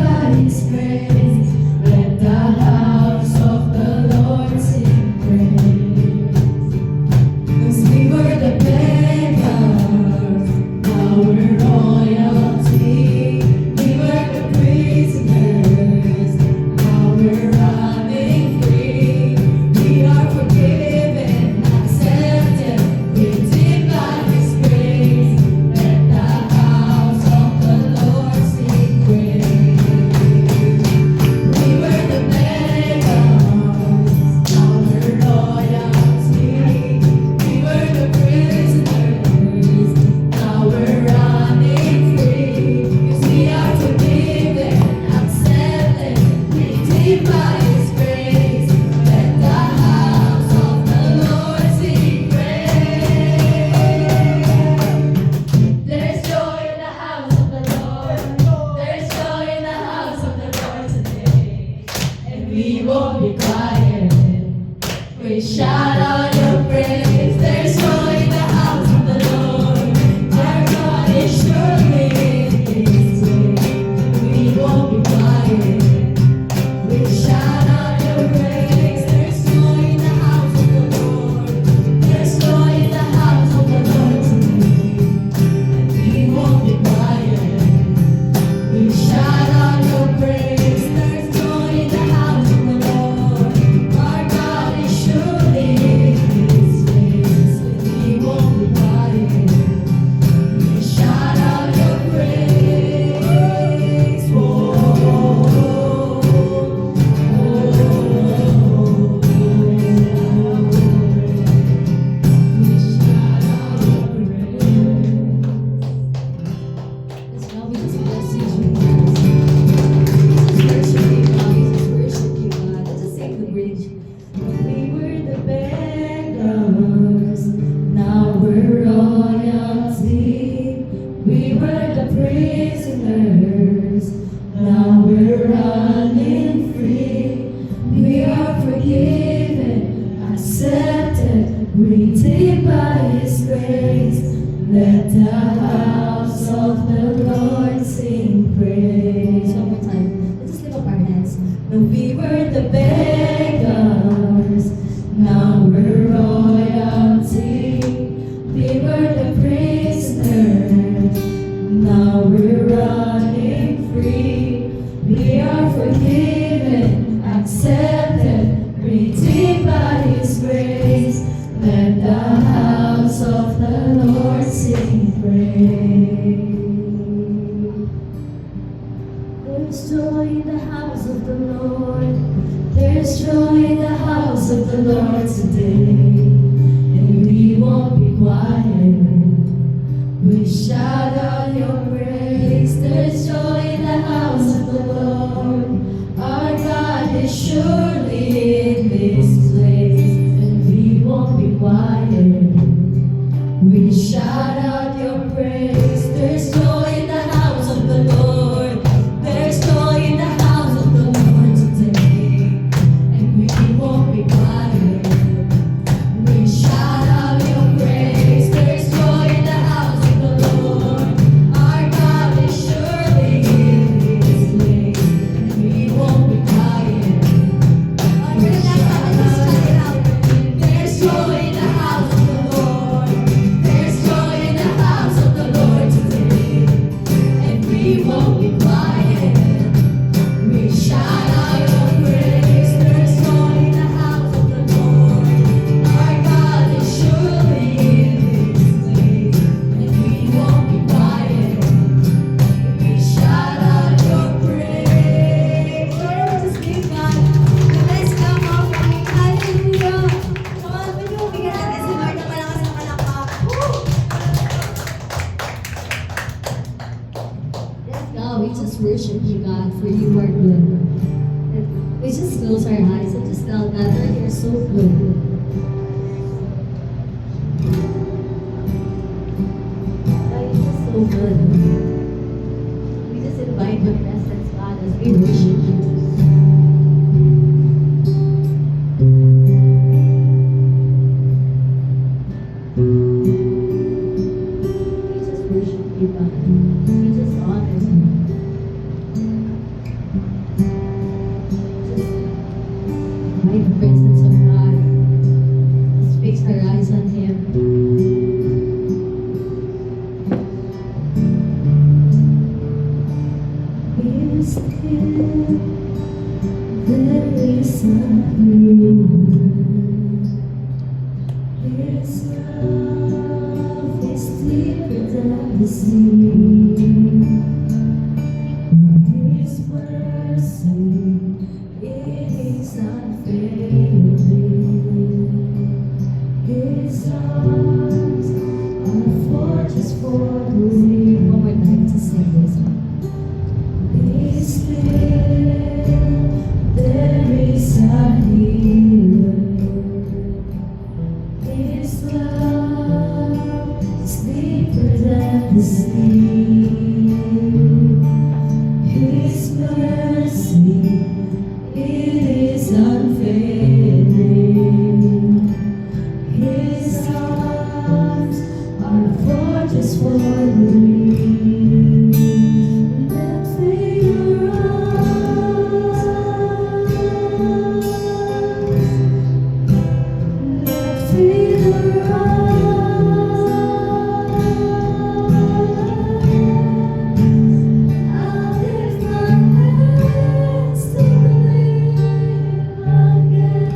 by His grace. Let the house of the Lord sing praise. 'Cause we were the beggars, now we're royalty. We were the prisoners, now we're running free. We are forgiven, accepted, redeemed by His grace. Let the house of the Lord sing praise. We were the beggars, now we're royalty. We were the prisoners, now we're running free. 'Cause we are forgiven, accepted, redeemed by His grace. Let the house of the Lord sing praise. There's joy in the house of the Lord. There's joy in the house of the Lord today. And we won't be quiet. We shout out your praise. There's joy in the house of the Lord. Our God is surely in His way. We won't be quiet. We shout out your praise. There's joy in the house of the Lord. There's joy in the house of the Lord today. And we won't be quiet. We shout out your praise. There's joy in the house of the Lord. Our God is surely in His ways. We won't be quiet. We shout out your praise. Oh, we shout out your praise. Now we just bless you, Jesus. We just worship you, God. We just worship you, God. Let's just sing the bridge. We were the beggars, now we're royalty. We were the prisoners, now we're running free. We are forgiven, accepted, redeemed by His grace. Let the house of the Lord sing praise. One more time. Let's just lift up our hands. No, we were the beggars, now we're royalty. We were the prisoners, now we're running free. We are forgiven, accepted, redeemed by His grace. Let the house of the Lord sing praise. There's joy in the house of the Lord. There's joy in the house of the Lord today. And we won't be quiet. We shout out your praise. There's joy in the house of the Lord. Our God is surely in this place. And we won't be quiet. We shout out your praise. There's joy in the house of the Lord. There's joy in the house of the Lord today. And we won't be quiet. We shout out your praise. There's joy in the house of the Lord. Our God is surely in His place. And we won't be quiet. We shout out your praise. There's joy in the house of the Lord. There's joy in the house of the Lord today. And we won't be quiet. We shout out your praise. There's joy in the house of the Lord. Our God is surely in His place. And we won't be quiet. We shout out your praise. Lord, we just give God the best come offering. Hallelujah. Come on, bigyan natin si Lord ng malakas na palakpak. Woo! Yes, God, we just worship you, God, for you are good. We just close our eyes and just tell God that you're so good. God, you're just so good. We just invite your presence, God, as we worship you. We just worship you, God. We just honor you. There is a healer. His love is deeper than the sea. His mercy, it is unfailing. His arms are a fortress for the weak. One more time to sing this. Be still, there is a healer. His love is deeper than the sea. His mercy, it is unfailing. His arms are a fortress for the weak. Let fear rise. Let fear rise. I'll lift my hands to believe again.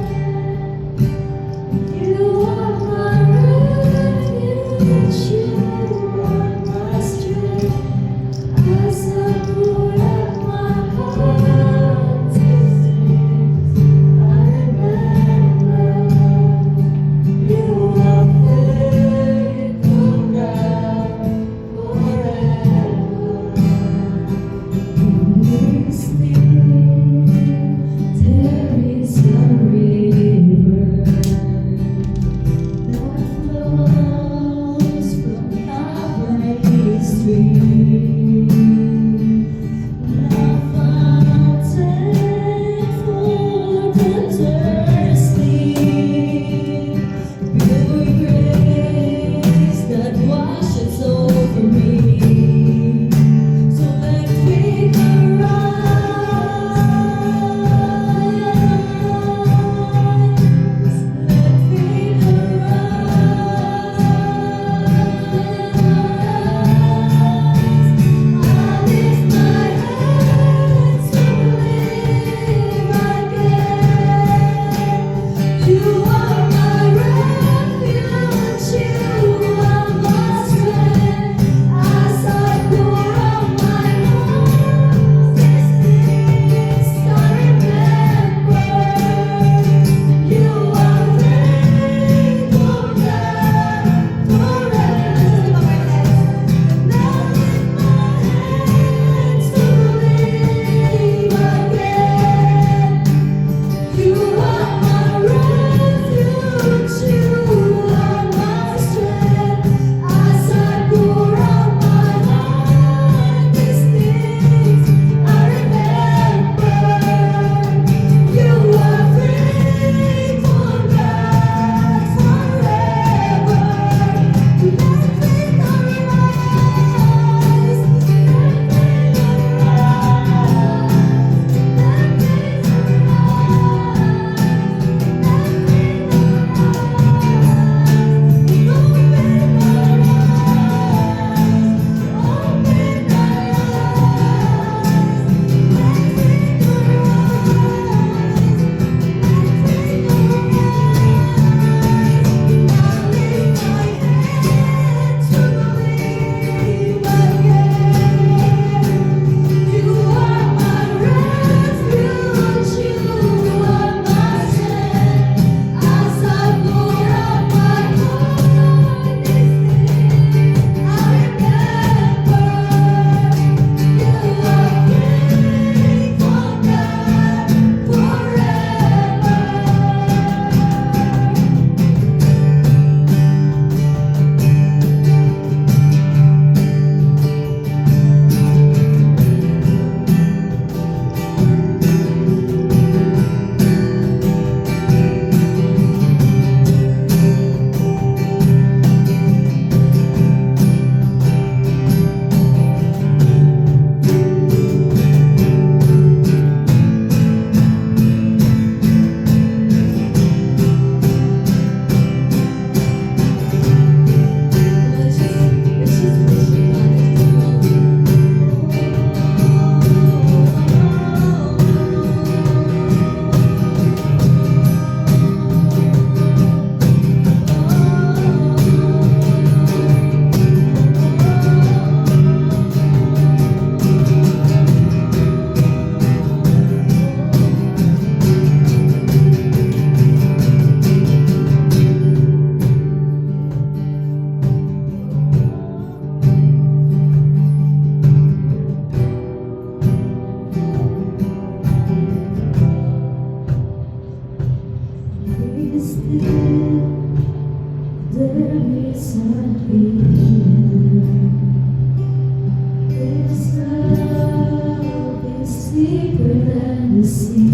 than the sea.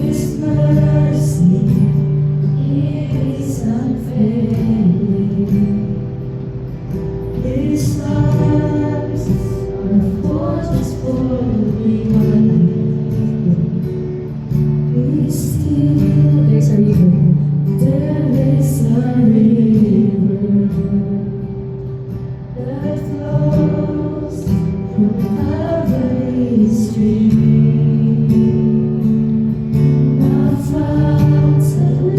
His mercy is unfailing. His arms are a fortress for me. Be still. There's a river. There is a river that flows from Calvary's stream. A fountain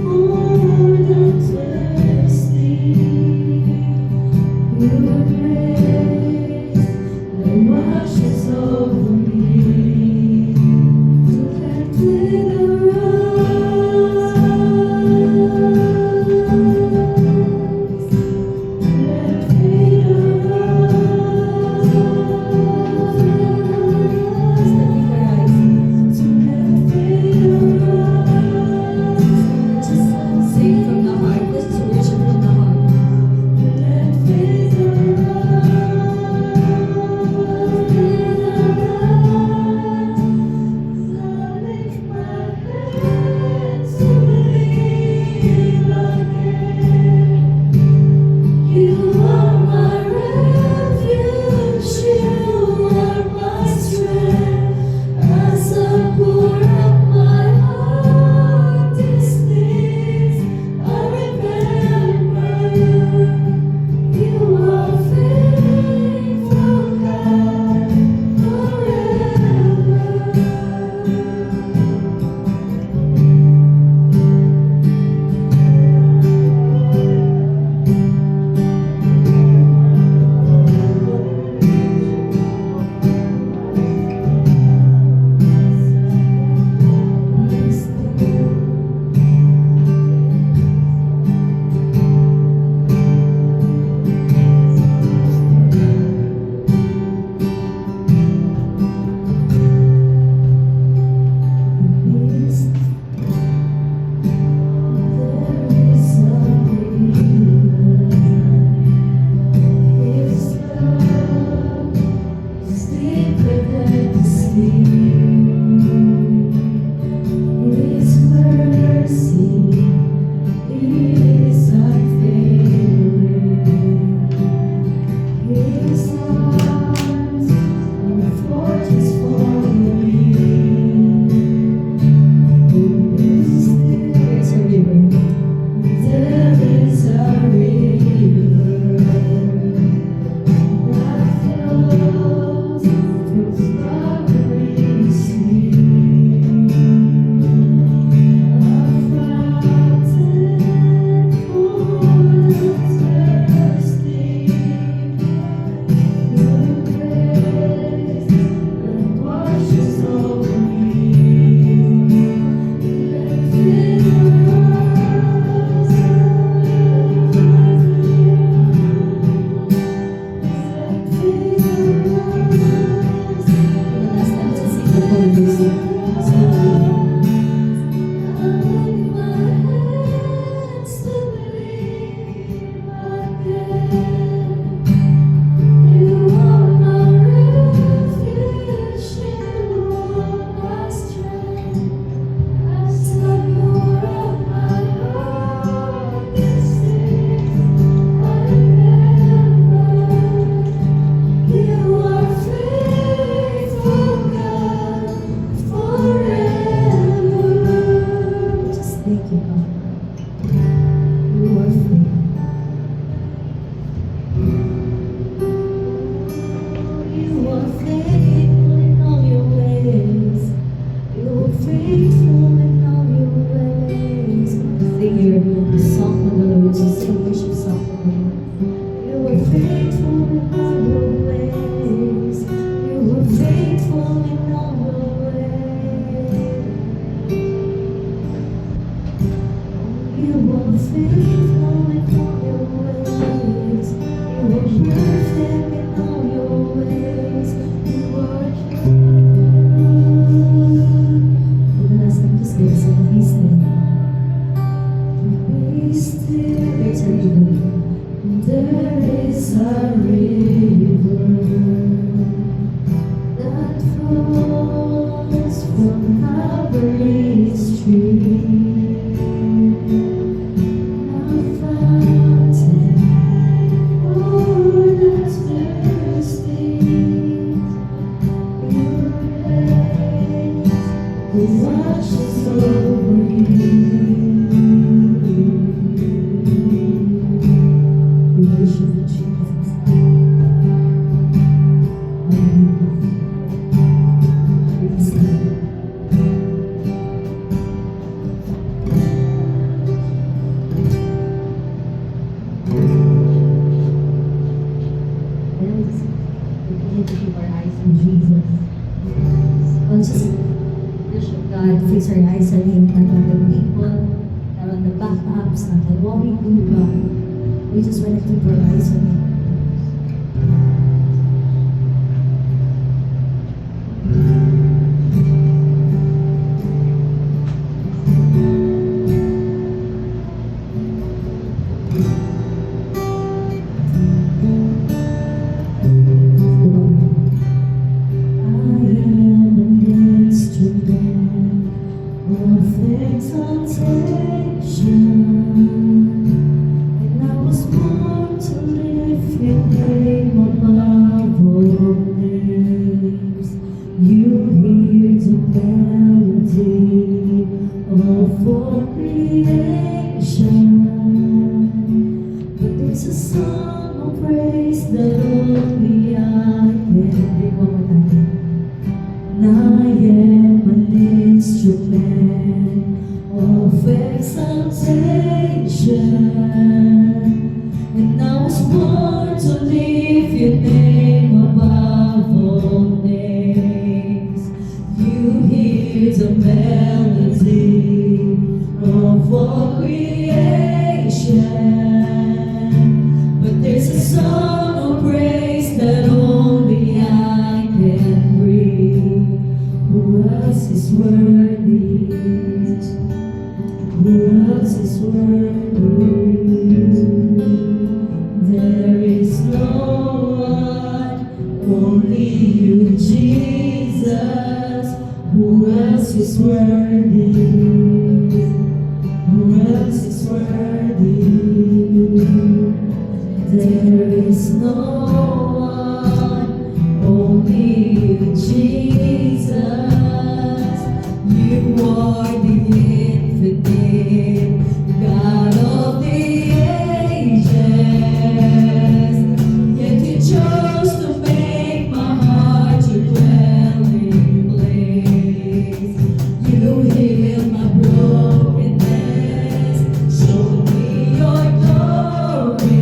for the thirsty. Your grace that washes over me. So let it arise. Let it arise. So let it arise. Just sing from the heart. This is worship from the heart. Let it arise. Let it arise. I lift my hands to believe again. You are my refuge, you are my strength. As I pour out my heart, these things I remember you. You are faithful, God, forever. His mercy is unfailing. His arms are a fortress for me. There's a river. There is a river that flows through Calvary's stream. A fountain for the thirsty. Your grace that washes over me. Let it arise. Let it arise. Last time to sing the whole music. I lift my hands to believe again. You are my refuge, you are my strength. As I pour out my heart, these things I remember. You are faithful, God, forever. Just thank you, God. You are faithful. You are faithful in all your ways. You are faithful in all your ways. Sing your song of the Lord. Just sing worship song of the Lord. You are faithful in all your ways. You are faithful in all your ways. You are faithful in all your ways. You are perfect in all your ways. You are watches over you. We worship you, Jesus. Praise God. And we just continue to keep our eyes on Jesus. Let's just worship God, fix our eyes on Him, not on the people, not on the backups, not on what we do, God. We just want to keep our eyes on Him. It's a song of praise that only I can bring over time. I am an instrument of exaltation, and I was born to lift your name above all names. You hear the melody of all creation. There's a song of praise that only I can bring. Who else is worthy? Who else is worthy? There is no one, only you, Jesus. Who else is worthy? Who else is worthy? There is no one, only you, Jesus. You are the infinite God of the ages. Yet you chose to make my heart your dwelling place. You healed my brokenness, showed me your glory.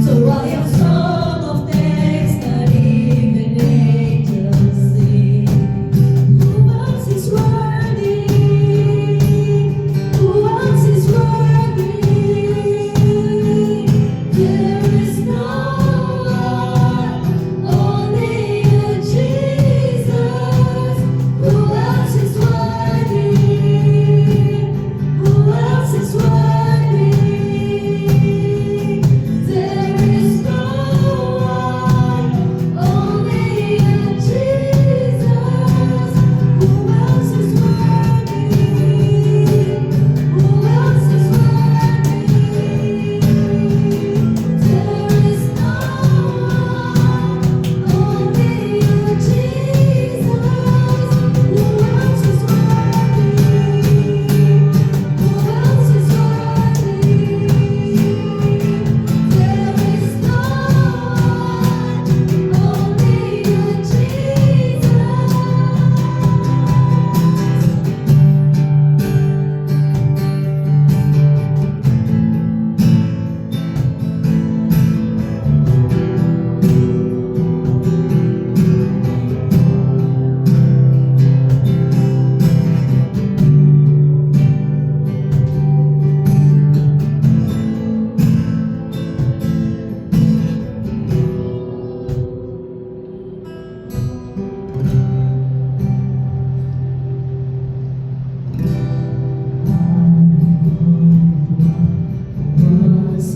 So I am song of thanks that even angels sing. Who else is worthy? Who else is worthy? There is no one, only you, Jesus. Who else is worthy? Who else is worthy? There is no one, only you, Jesus. Who else is worthy? Who else is worthy? There is no one, only you, Jesus. Who else is worthy? Who else is worthy? There is no one, only you, Jesus. Was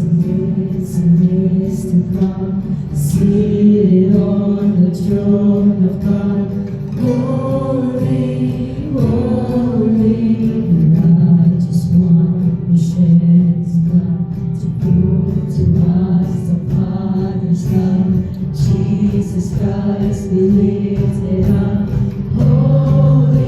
and is to come, seated on the throne of God. Holy, holy, the righteous one who sheds blood to prove to us the Father's love. Jesus Christ be lifted up. Holy,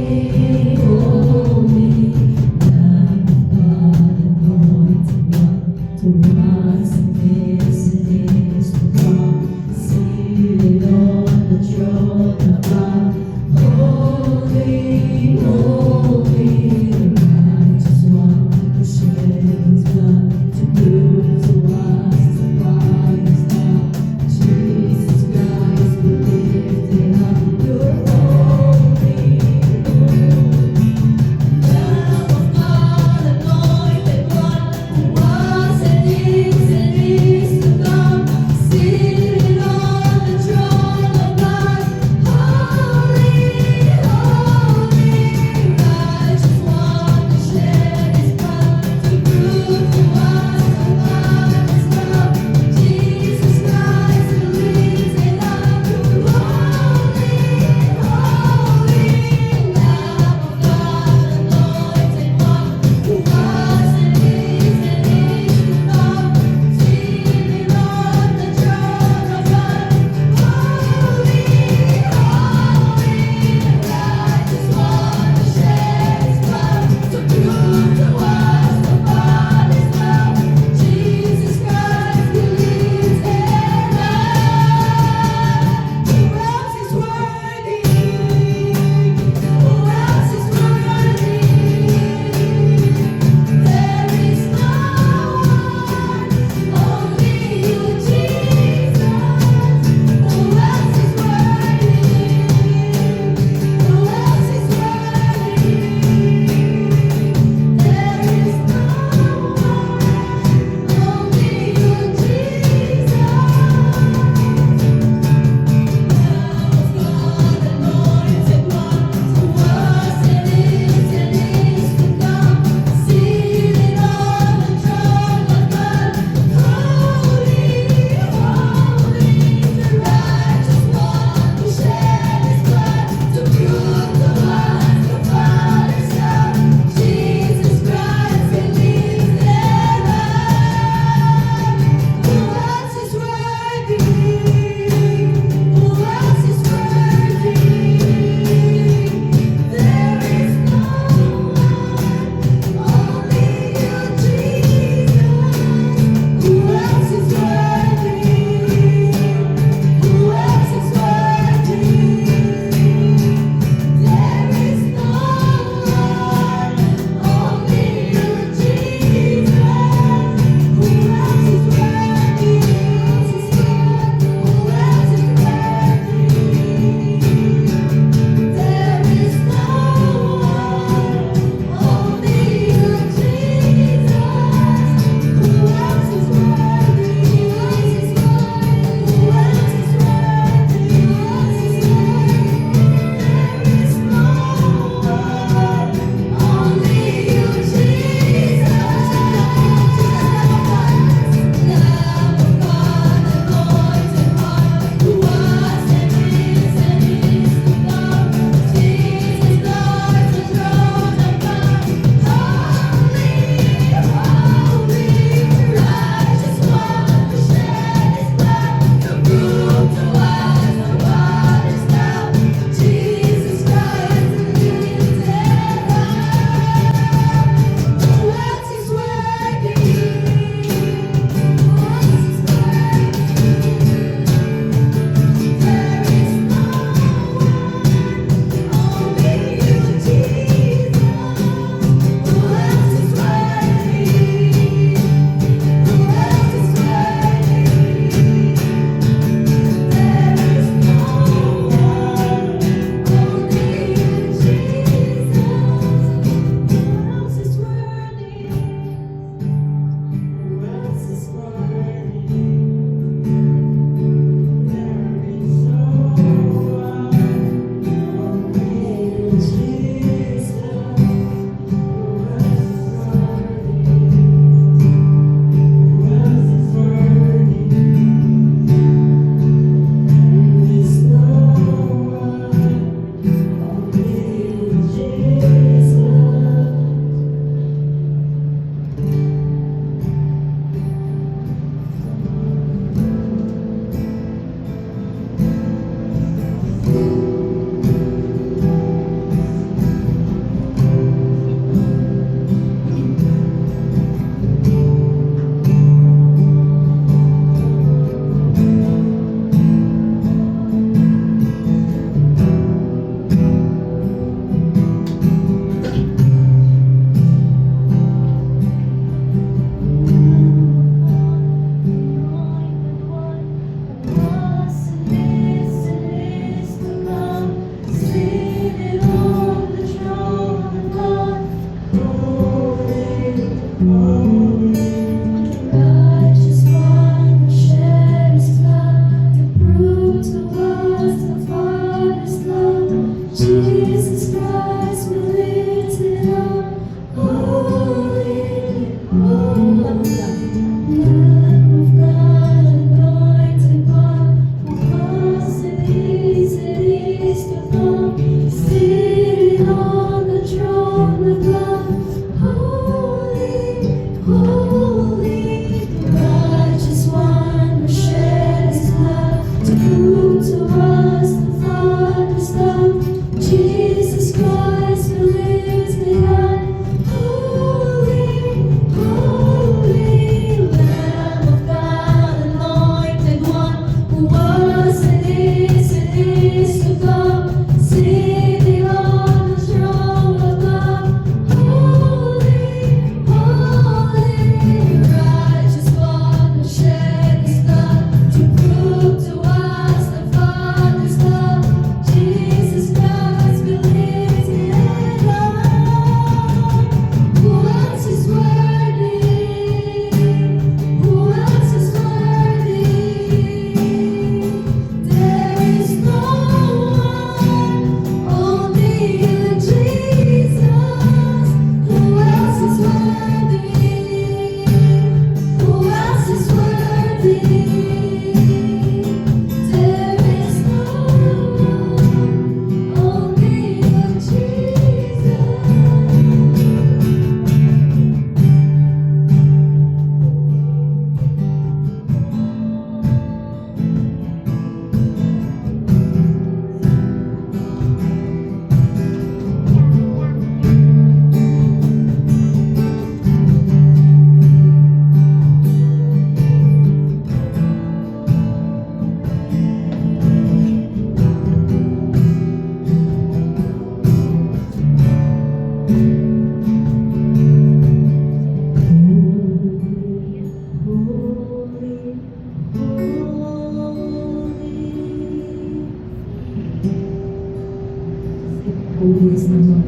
Holy is the Lord.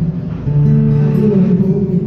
You are holy.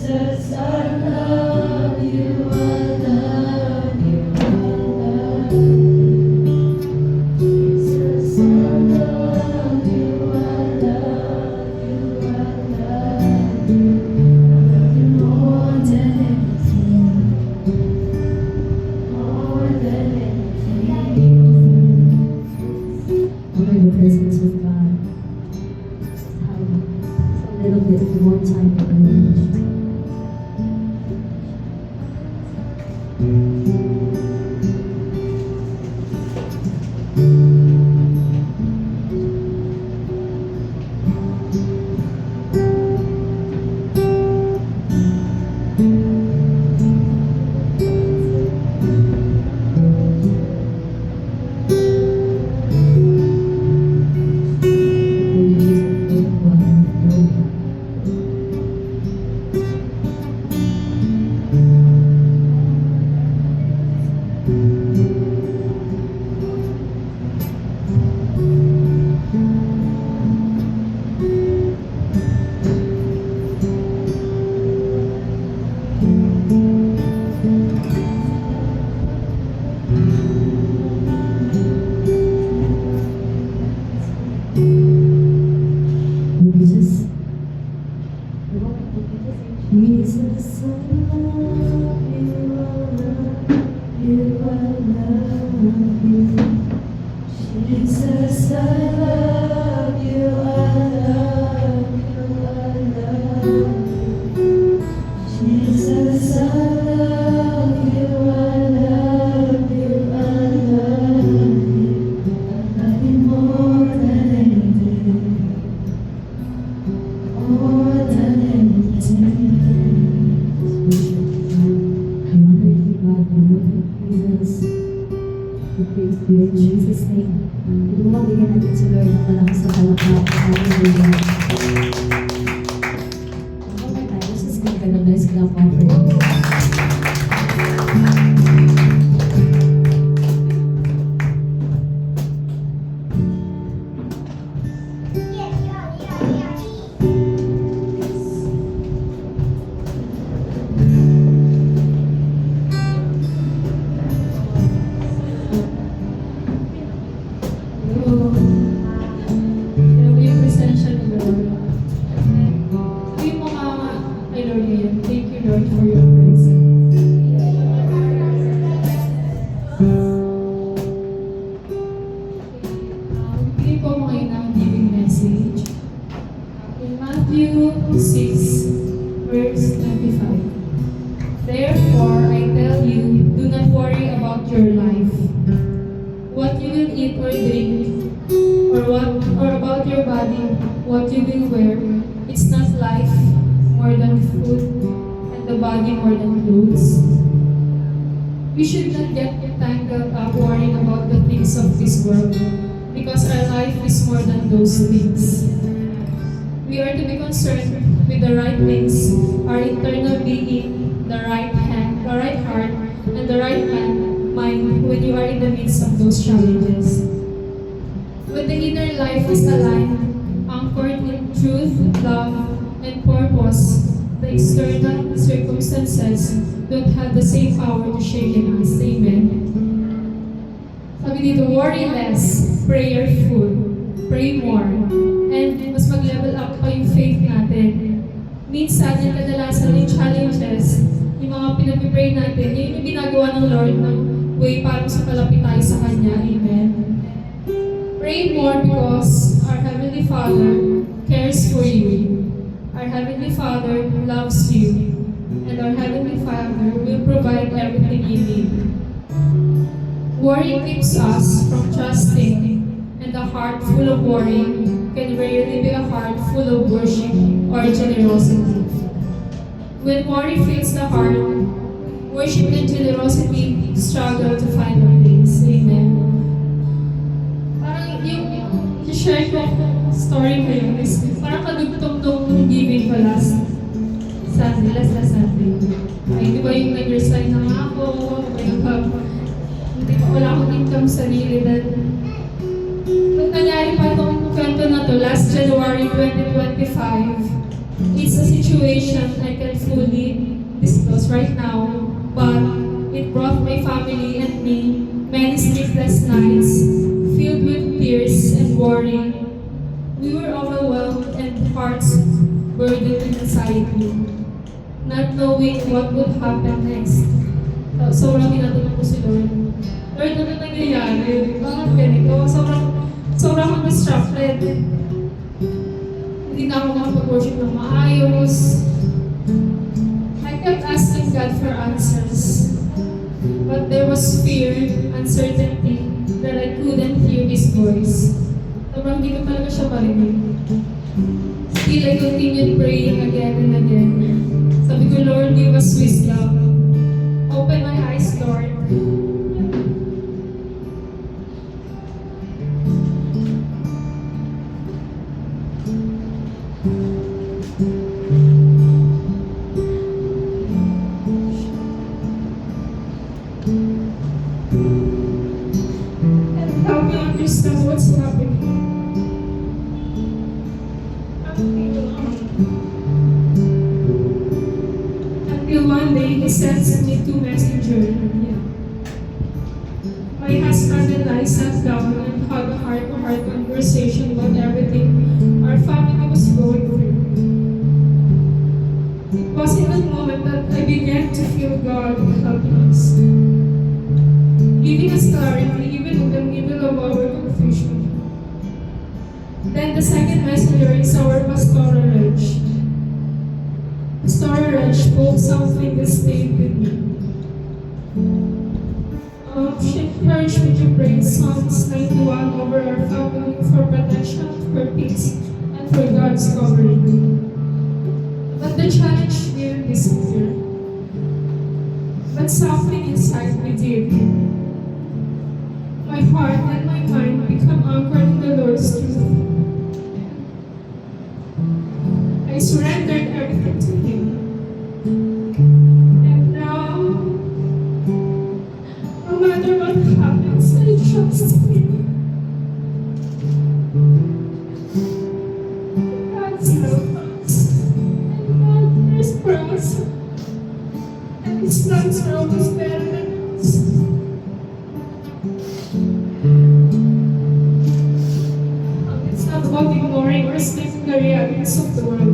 Jesus, I love you, I love you, I love you. Jesus, I love you, I love you, I love you. I love you more than anything, more than anything. I'm in the presence of God. A little bit more time in the ministry. Jesus, Jesus, I love you, I love you. Jesus, I love you, I love you, I love you. Jesus, I love you, I love you, I love you. I love you more than anything. More than anything. I honor you, God. We love you, Jesus. We praise you in Jesus' name. Ito mo bigyan natin sa Lord ng malakas na palakpak. Hallelujah. Okay tayo. Let's just give God a nice clap offering. Thank you, Lord, for your presence. Bigay po mo ngayon ang giving message. In Matthew 6, verse 25. Therefore, I tell you, do not worry about your life, what you will eat or drink, or about your body, what you will wear. It's not life more than food, and the body more than clothes. We should not get tangled up worrying about the things of this world, because our life is more than those things. We are to be concerned with the right things, our internal being, the right hand, the right heart, and the right mind when you are in the midst of those challenges. When the inner life is aligned, anchored in truth, love, and purpose, the external circumstances don't have the same power to shake us. Amen. Sabi dito, worry less, prayerful, pray more, and mas mag-level up pa yung faith natin. Minsan, yung kadalasan yung challenges, yung mga pinag-pray natin, yun yung ginagawa ng Lord ng way para sa kalapit tayo sa Kanya. Amen. Pray more because our Heavenly Father cares for you. Our Heavenly Father loves you, and our Heavenly Father will provide everything you need. Worry keeps us from trusting, and a heart full of worry can rarely be a heart full of worship or generosity. When worry fills the heart, worship and generosity struggle to find a place. Amen. Parang yung share ko story ko yun is parang kadugtong-tong giving ko last Sunday. Ay, di ba yung nag-resign na nga ako, hindi pa wala akong income sarili. Nung nangyari pa itong kwento na to, last January 2025, It's a situation I can fully disclose right now, but it brought my family and me many sleepless nights filled with tears and worry. We were overwhelmed and hearts burdened with anxiety, not knowing what would happen next. Sobrang tinatanong ko si Lord. Lord, ano nangyayari? Bakit ganito? Sobrang akong distracted. Hindi na ako makapag-worship ng maayos. I kept asking God for answers. But there was fear, uncertainty, that I couldn't hear His voice. Sobrang hindi ko talaga siya marinig. Still, I continued praying again and again. Sabi ko, Lord, give us wisdom. Open my eyes, Lord. And help me understand what's happening. Until one day, He sends me two messengers. My husband and I sat down and had a heart-to-heart conversation about everything our family was going through. It was in that moment that I began to feel God helping us, giving us clarity even in the middle of our confusion. Then the second messenger is our Pastor Reg. Pastor Reg spoke something that stayed with me. She encouraged me to pray Psalms 91 over our family for protection, for peace, and for God's covering. But the challenge didn't disappear. But something inside me did. My heart and my mind become anchored in the Lord's truth. I surrendered everything to Him. And now, no matter what happens, I trust Him. God's help us, and God cares for us, and His plans are always better than us. It's not about ignoring or escaping the realities of the world,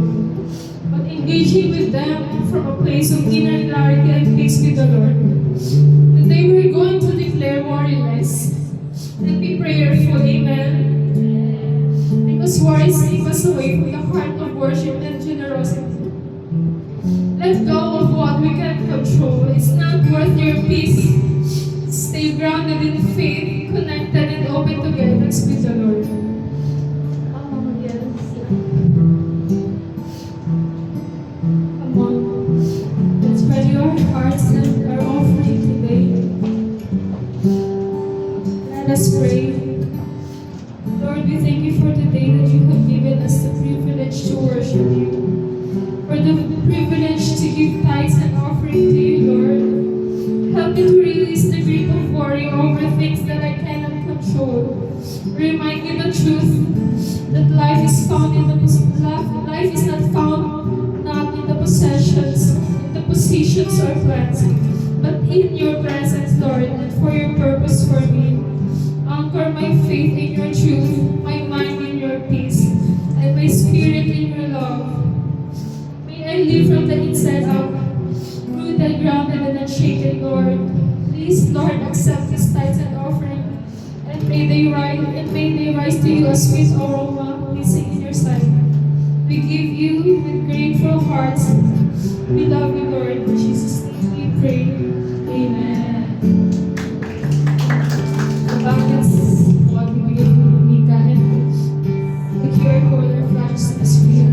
but engaging with them from a place of inner clarity and peace with the Lord. Today we're going to declare worry less and be prayerful, amen? Because worry keeps us away from the heart of worship and generosity. Let go of what we can't control. It's not worth your peace. Stay grounded in faith, connected and open to guidance with the Lord. Oh, yes. Come on. Let's ready our hearts and our offering today. Let us pray. Lord, we thank you for the day that you have given us the privilege to worship you. For the privilege to give tithes and offering to you, Lord. Help me to release the grip of worry over things that I cannot control. Remind me the truth that life is not found not in the possessions, in the positions or plans, but in your presence, Lord, and for your purpose for me. Anchor my faith in your truth, my mind in your peace, and my spirit in your love. May I live from the inside out, rooted, grounded, and unshaken, Lord. Please, Lord, accept these tithes and offering, and may they rise to you a sweet aroma, pleasing in your sight. We give you with grateful hearts. We love you, Lord. In Jesus' name we pray. Amen. The buckets, what we give to Mika, and the QR code or flashes in the screen.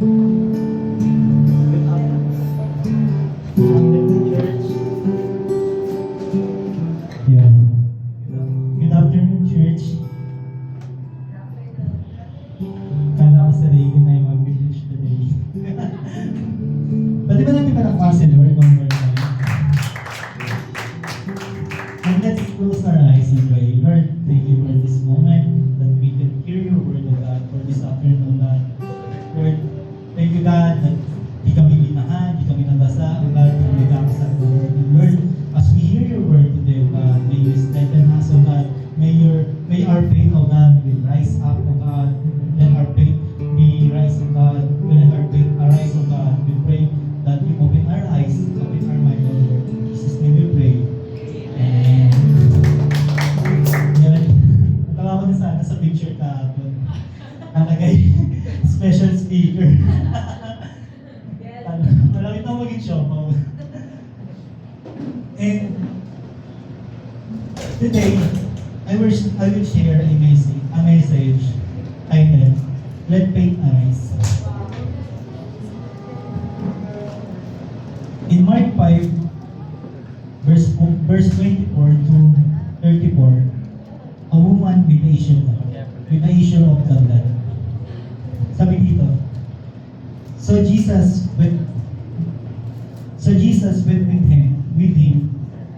Thank you. Pwede ba natin palakpakan si Lord one more time? And let's close our eyes and pray. Lord, thank you for this moment that we can hear your word, O God, for this afternoon, God. Lord, thank you, God, that di kami binahan, di kami nabasa, O God, kung may kami sa word. And Lord, as we hear your word today, O God, may you strengthen us, O God. May our faith, O God, will rise up, O God. Let our faith be rise, O God. Let our faith arise, O God. We pray that you open our eyes, open our mind, O Lord. In Jesus' name we pray. Amen. Yan. Natawa ko din sana sa picture kahapon. Nalagay, special speaker. Malaki na maging show. And today, I will share a message titled, Let Faith Arise. In Mark 5, verse 24 to 34, a woman with the issue of the blood. Sabi dito, So Jesus went with him.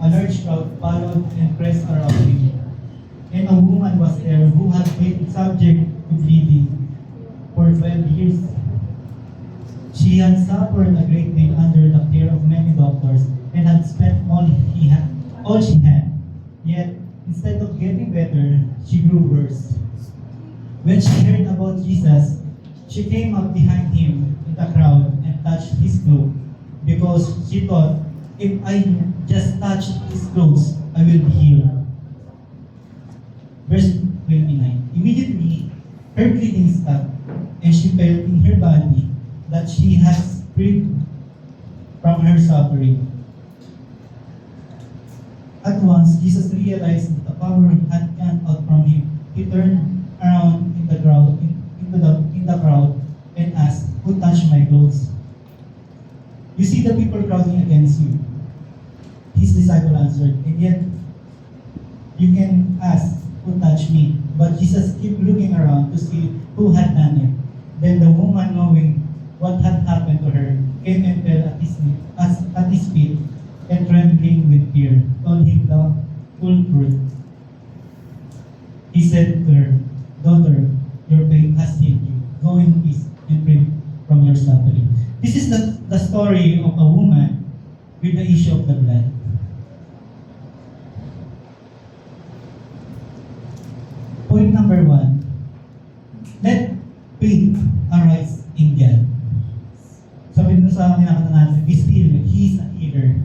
A large crowd followed and pressed around him. And a woman was there who had been subject to bleeding for 12 years. She had suffered a great deal under the care of many doctors and had spent all she had. Yet, instead of getting better, she grew worse. When she heard about Jesus, she came up behind him in the crowd and touched his cloak, because she thought, if I just touch his clothes, I will be healed. Verse 29. Immediately, her bleeding stopped, and she felt in her body that she has freed from her suffering. At once, Jesus realized that the power had gone out from him. He turned around in the crowd and asked, Who touched my clothes? You see the people crowding against you. His disciple answered, and yet you can ask, Who touched me? But Jesus kept looking around to see who had done it. Then the woman, knowing what had happened to her, came and fell at his feet, and trembling with fear, told him the full truth. He said to her, Daughter, your faith has healed you. Go in peace and free from your suffering. This is the story of a woman with the issue of the blood. Point number 1, let faith arise in God. Sabi dun sa kinakanta natin, be still, He is a healer.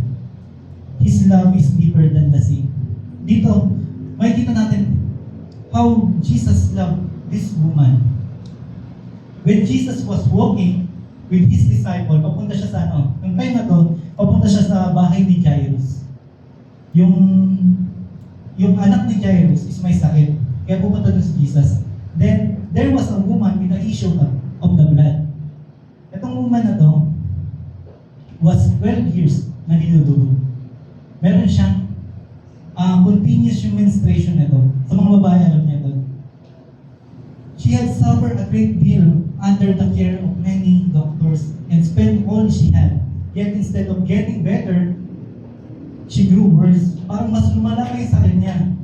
His love is deeper than the sea. Dito, makikita natin how Jesus loved this woman. When Jesus was walking with his disciple, papunta siya sa yung time na to, papunta siya sa bahay ni Jairus. Yung anak ni Jairus is may sakit. Kaya pupunta doon si Jesus. Then, there was a woman with the issue of the blood. Itong woman na to was 12 years na niludugo. Meron siyang continuous yung menstruation nito. Sa mga babae, alam niya ito. She had suffered a great deal under the care of many doctors and spent all she had. Yet instead of getting better, she grew worse. Parang mas lumala kayo sa kanya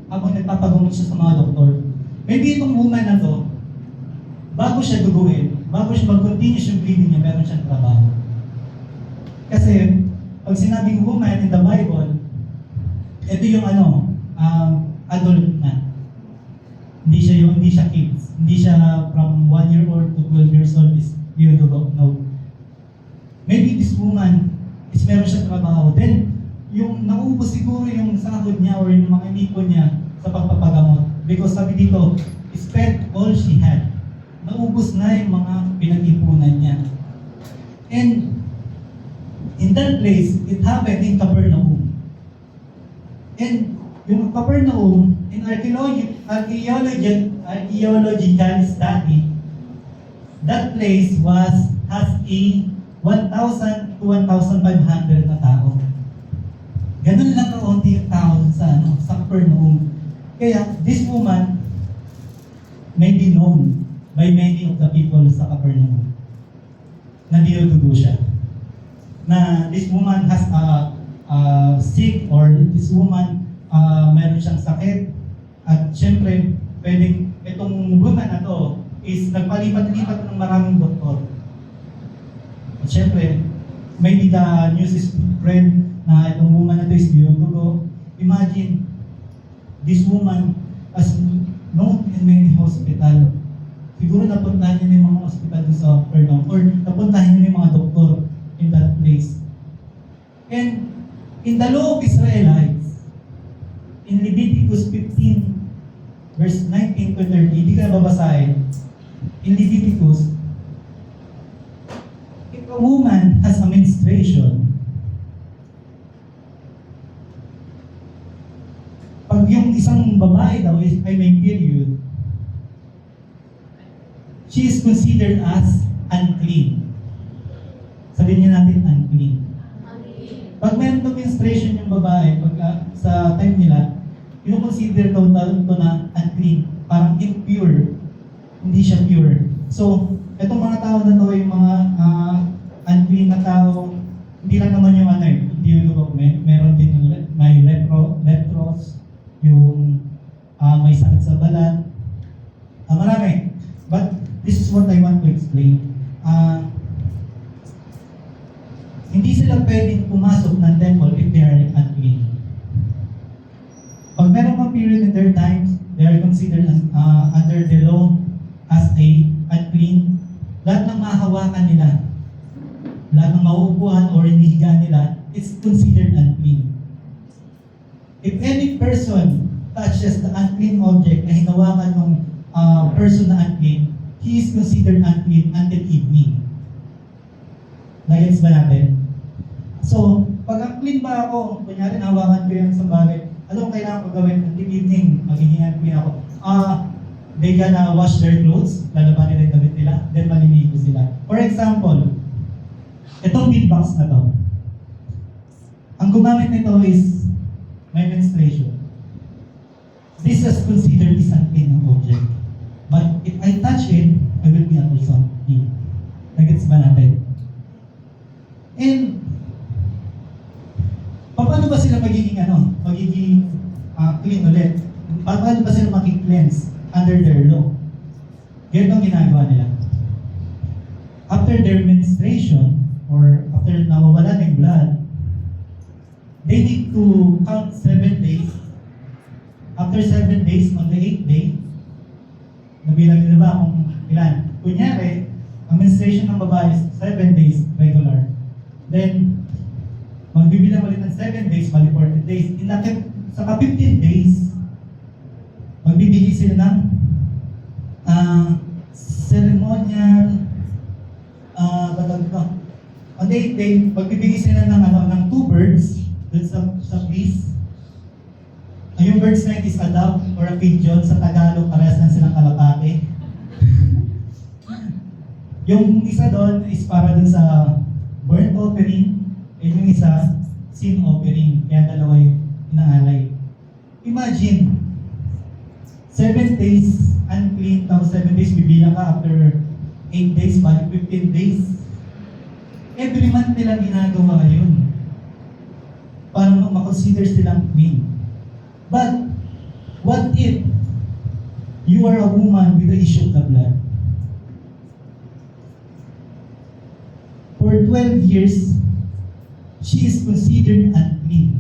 habang nagpapagamot siya sa mga doktor. Maybe itong woman na to, bago siya duguin, bago siya mag-continuous yung bleeding niya, meron siyang trabaho. Kasi, pag sinabing woman in the Bible, ito yung adult na. Hindi siya kids. Hindi siya from 1 year old to 12 years old is dinudugo. No. Maybe this woman is meron siyang trabaho. Then, yung naubos siguro yung sahod niya or yung mga inipon niya sa pagpapagamot. Because sabi dito, spent all she had. Naubos na yung mga pinag-ipunan niya. And in that place, it happened in Capernaum. And yung Capernaum, in archaeological study, that place has a 1,000 to 1,500 na tao. Ganun lang kaunti yung tao sa Capernaum. Kaya this woman may be known by many of the people sa Capernaum na dinudugo siya. na this woman has sick or this woman meron siyang sakit. At syempre, pwedeng itong woman na to is nagpalipat-lipat ng maraming doktor. At syempre, maybe the news is spread na itong woman na to is biyotugo. Imagine, this woman as known in many hospital. Siguro napuntahan niya yung mga hospital doon sa Capernaum or napuntahan niya yung mga doktor in that place. And in the law of Israelites, in Leviticus 15, verse 19 to 30, hindi ka babasahin. In Leviticus, if a woman has a menstruation, pag yung isang babae daw ay may period, she is considered as unclean. Sabihin niya natin unclean. Pag meron daw menstruation yung babae, pag sa time nila, ino-consider daw to na unclean, parang impure, hindi siya pure. So, itong mga tao na to, yung mga unclean na tao, hindi lang naman yung hindi yung meron din may lepros, yung may sakit sa balat, marami. But this is what I want to explain. Hindi sila pwedeng pumasok ng temple if they are unclean. Pag meron mga period in their times, they are considered under the law as a unclean. Lahat ng mahawakan nila, lahat ng mauupuan or inihiga nila, is considered unclean. If any person touches the unclean object na hinawakan ng person na unclean, he is considered unclean until evening. Nagets ba natin? So, pag unclean ba ako, kunyari nahawakan ko yung isang bagay, anong kailangan ko gawin? Until evening, magiging unclean ako. They gonna wash their clothes, lalaban nila yung damit nila, then maliligo sila. For example, itong beadbox na to, ang gumamit nito is my menstruation. This is considered is unclean object. But if I touch it, I will be also clean. Nagets ba natin? And paano ba sila magiging clean ulit? Paano ba sila mag-cleanse under their law? Ganito ang ginagawa nila. After their menstruation, or after nawawala ng blood, they need to count 7 days. After 7 days, on the 8th day, nabilang nila ba kung ilan? Kunyari, ang menstruation ng babae is 7 days regular. Then, magbibilang ulit ng 7 days, bali 14 days. Sa 15 days, magbibigay sila ng ceremonial, on the 8th day, magbibigay sila ng 2 birds dun sa feast. Yung birds na is a dove or a pigeon. Sa Tagalog, parehas lang silang kalapate. Yung isa doon is para dun sa burnt offering, and yung isa, sin offering. Kaya dalawa yung inaalay. Imagine, 7 days unclean, tapos 7 days bibilang ka after 8 days, bali 15 days. Every month nila ginagawa yun. Para makonsider silang clean. But, what if you are a woman with the issue of the blood? For 12 years, she is considered unclean.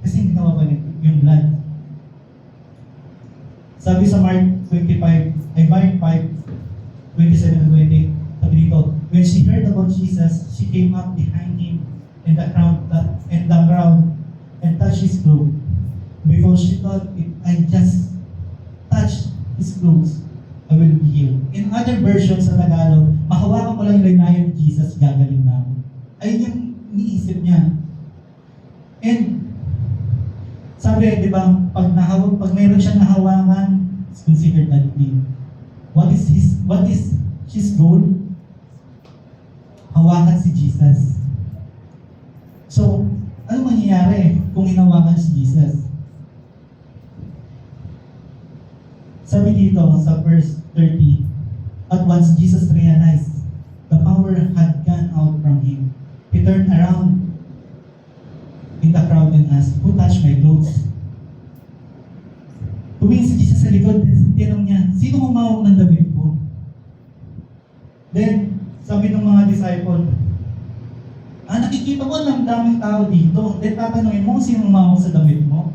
Kasi ginawa ba yung blood? Sabi sa Mark 5:27-28, sabi dito, when she heard about Jesus, she came up behind him in the crowd and touched his clothes. Because she thought, if I just touch his clothes, I will be healed. In other versions sa Tagalog, mahawakan ko lang yung laylayan ni Jesus, gagaling na ako. Ayun yung iniisip niya. And, sabi, di ba, pag mayroon siyang nahawakan, it's considered unclean. What is his goal? Hawakan si Jesus. So, ano mangyayari kung hinawakan si Jesus? Sabi dito sa verse 30, at once Jesus realized the power had gone out from him. He turned around in the crowd and asked, "Who touched my clothes?" Tumingin si Jesus sa likod, tinanong niya, "Sino humawak ng damit ko?" Then, sabi ng mga disciple, nakikita ko ng daming tao dito. Then tatanungin mo, sino humawak sa damit mo?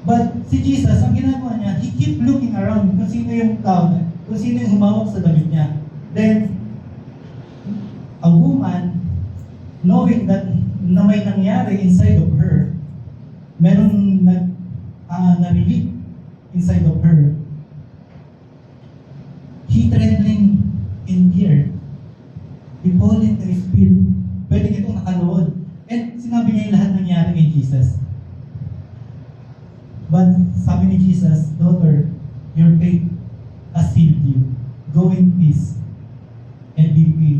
But si Jesus, ang ginagawa niya, he keep looking around kung sino yung tao, kung sino yung humawak sa damit niya. Then, a woman, knowing that na may nangyari inside of her, merong narinig inside of her, he trembling in fear. He falling to his feet. Pwede itong nakaluhod. And sinabi niya yung lahat nangyari kay Jesus. But sabi ni Jesus, "Daughter, your faith has healed you. Go in peace and be free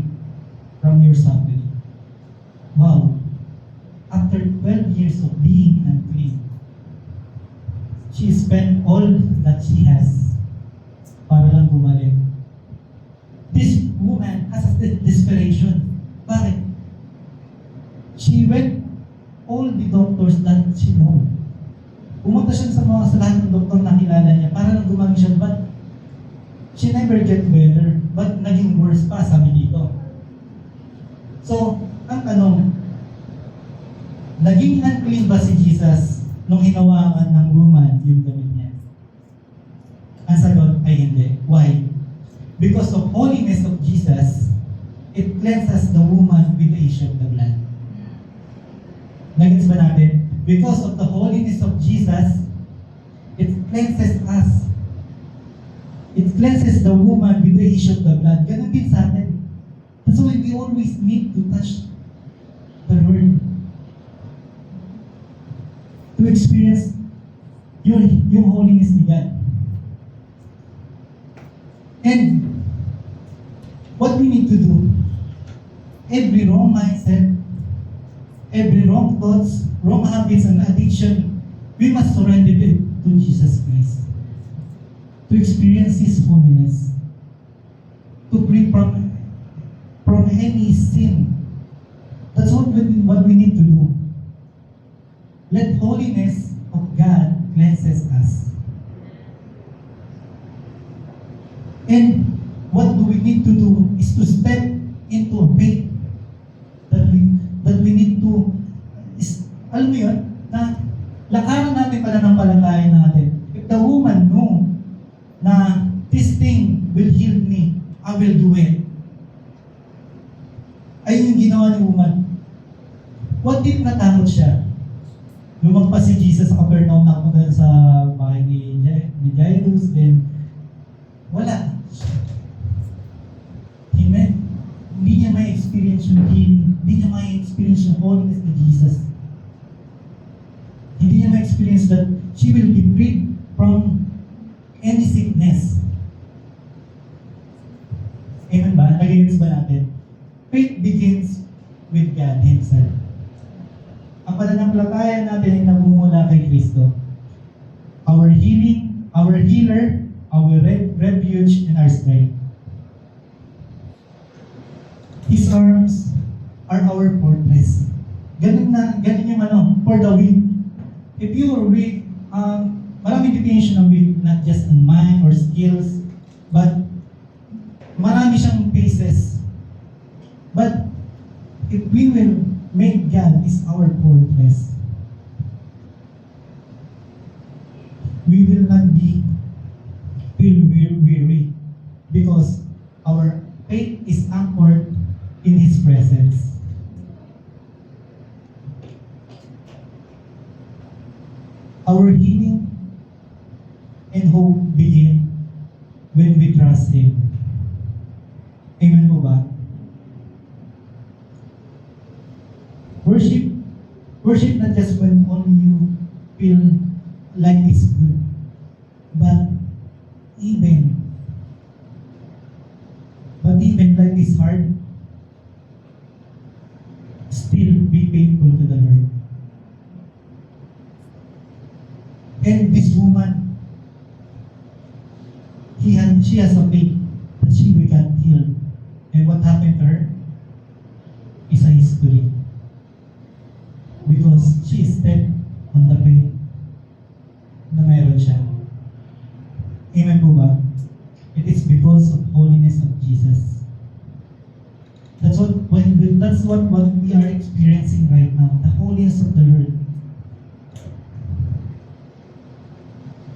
from your suffering." Wow. After 12 years of being unclean, she spent all that she has para lang gumaling. This woman has a desperation. Bakit? She went all the doctors that she know. Pumunta siya sa lahat ng doktor na kilala niya para lang gumaling siya, but she never get better, but naging worse pa, sabi dito. So, ang tanong, naging unclean ba si Jesus nung hinawakan ng woman yung damit niya? Ang sagot ay hindi. Why? Because of holiness of Jesus, it cleanses the woman with the issue of the blood. Nagets ba natin? Because of the holiness of Jesus, it cleanses us. It cleanses the woman with the issue of the blood. Ganun din sa atin. That's why we always need to touch the Lord. To experience yung holiness ni God. And what we need to do, every wrong mindset, every wrong thoughts, wrong habits, and addiction, we must surrender it to Jesus Christ. To experience His holiness. To free from any sin. That's what we need to do. Let holiness of God cleanses us. And what do we need to do is to step into a faith that we need to, alam mo yun, na lakaran natin pananampalataya natin. If the woman knew na this thing will heal me, I will do it. Ayun yung ginawa ni woman. What if natakot siya? Lumagpas si Jesus sa Capernaum, nakapunta sa bahay ni Jairus, then wala. Hindi niya may experience yung healing. Hindi niya may experience yung holiness ni Jesus. Hindi niya may experience that she will be freed from any sickness. Amen ba? Nag-gets ba natin? Faith begins with God Himself. Ang pananampalataya natin ay nagmumula kay Kristo. Our healing, our healer, our refuge, and our strength. His arms are our fortress. Ganun yung for the weak. If you are weak, maraming definition ng weak, not just in mind or skills, but marami siyang phases. But if we will make God is our fortress, we will not feel weary because our faith is anchored in His presence. Our healing and hope begin when we trust Him. Amen po ba? Worship not just when only you feel like it's good, but even like it's hard, still be faithful to the Lord. And this woman, she has a faith that she will get healed. And what happened to her is a history. Because she stepped on the faith na meron siya. Amen po ba? It is because of holiness of Jesus. That's what we are experiencing right now, the holiness of the Lord.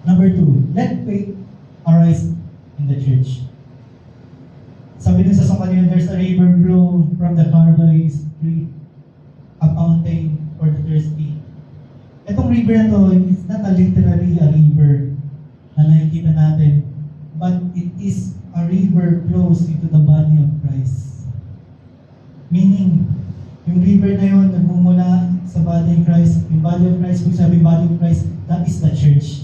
Number 2, let faith arise in the church. Sabi dun sa song kanina, there's a river flow from the Calvary Street, a fountain for the thirsty. Itong river na to, it's not literally a river na nakikita natin, but it is a river flows into the body of Christ. Meaning, yung river na yun, nagmumula sa body of Christ. Yung body of Christ, kung sabi body of Christ, that is the church.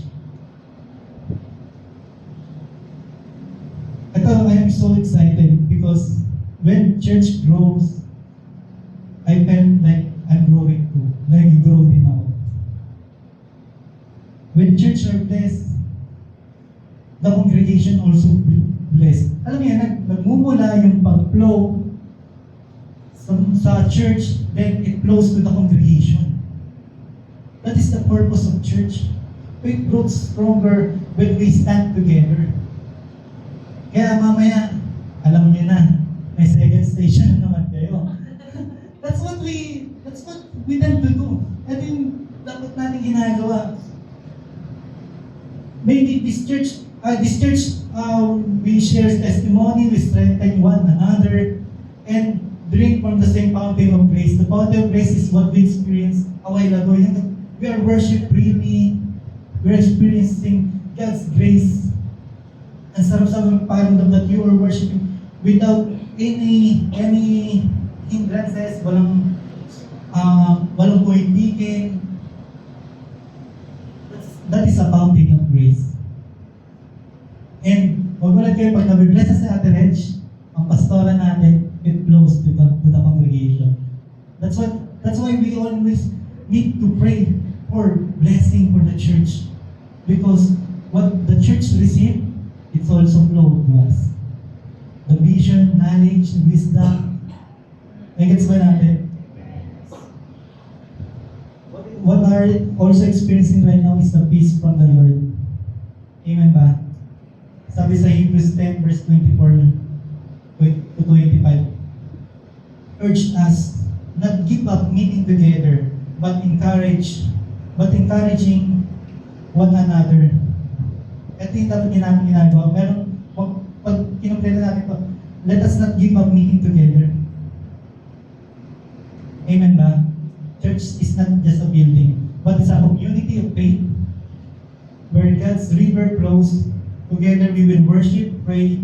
Ito, I am so excited because when church grows, I felt like I'm growing too. Nag-grow din ako. When church are blessed, the congregation also blessed. Alam niyo, nagmumula yung pag-flow sa church, then it flows to the congregation. That is the purpose of church. Faith grows stronger when we stand together. Kaya mamaya, alam niyo na, may second station na naman kayo. That's what we tend to do. Ito yung dapat natin ginagawa. Maybe this church, we share testimony, we strengthen one another, and drink from the same fountain of grace. The fountain of grace is what we experienced a while ago. We are worship freely. We are experiencing God's grace. Ang sarap-sarap ng pakiramdam that you are worshiping without any hindrances, walang puwitikin. That is a fountain of grace. And huwag mo lang kayo, pag nabibless sa Ate Reg, ang pastora natin, it flows to the congregation. That's why we always need to pray for blessing for the church. Because what the church received, it's also flowed to us. The vision, knowledge, wisdom. Nagets ba natin? What are also experiencing right now is the peace from the Lord. Amen ba? Sabi sa Hebrews 10 verse 24 to 25, urge us not give up meeting together, but encouraging one another. Ito yung dapat natin ginagawa. Pag kinumpleto natin ito, let us not give up meeting together. Amen ba? Church is not just a building, but it's a community of faith where God's river flows. Together we will worship, pray,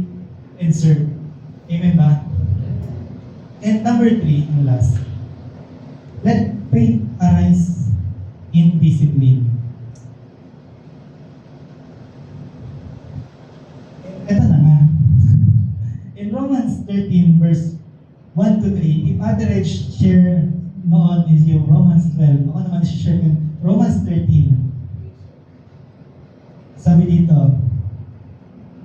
and serve. Amen ba? And number 3, and last, let faith arise in discipline. Ito na nga. In Romans 13 verse 1 to 3, if Ate Reg share noon is yung Romans 12, ako naman share yung Romans 13. Sabi dito,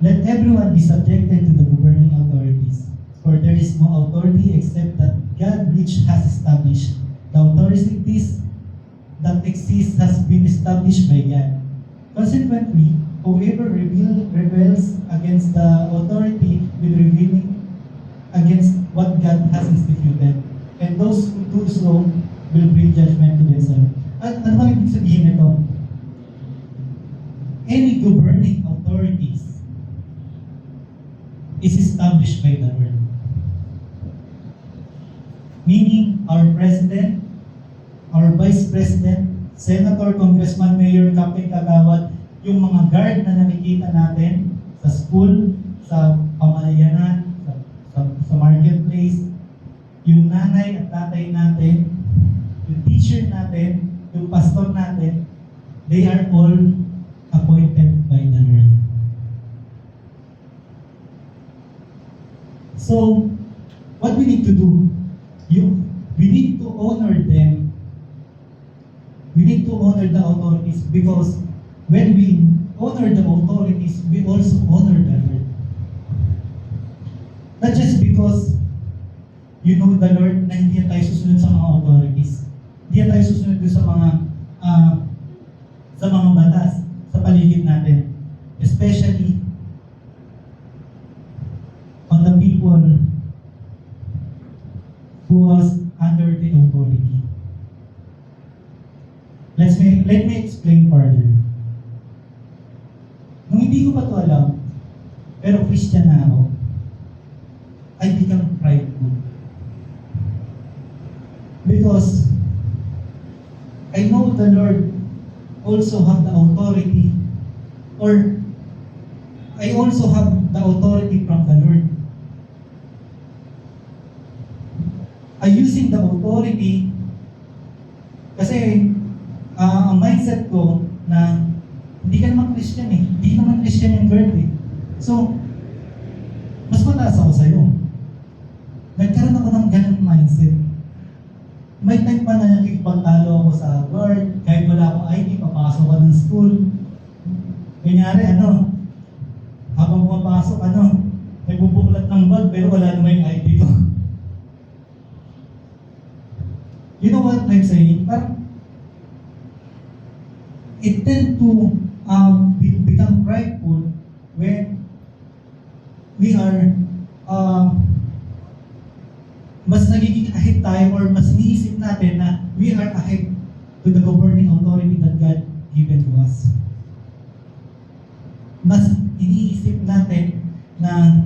let everyone be subjected to the governing authorities, for there is no authority except that God which has established. The authorities that exist has been established by God. Consequently, whoever rebels against the authority will rebelling against what God has instituted, and those who do so will bring judgment to themselves. At ano ba ibig sabihin nito? Any governing authorities is established by the Lord. Meaning, our president, our vice president, senator, congressman, mayor, captain, kagawad, yung mga guard na nakikita natin sa school, sa pamalayanan, sa marketplace, yung nanay at tatay natin, yung teacher natin, yung pastor natin, they are all appointed by the Lord. So, what we need to do, we need to honor them. We need to honor the authorities because when we honor the authorities, we also honor the Lord. Not just because you know the Lord na hindi tayo susunod sa mga authorities. Hindi tayo susunod doon sa mga batas sa paligid natin. Especially on the people who was under the authority. Let me explain further. Nung hindi ko pa ito alam, pero Christian na ako, I become prideful. Because I know the Lord also have the authority, or I also have the authority from the Lord. I using the authority kasi ang mindset ko na hindi ka naman Christian eh. Hindi naman Christian yung girl eh. So, mas mataas ako sa'yo. Nagkaroon ako ng ganang mindset. May time pa na nakikipagtalo ako sa guard, kahit wala akong ID, papasok ka ng school. Kunyari, habang pumapasok, nagbubuklat ng bag, pero wala naman yung ID ko. You know what I'm saying? Parang, it tend to become prideful when we are mas nagiging ahead tayo or mas iniisip natin na we are ahead to the governing authority that God given to us. Mas iniisip natin na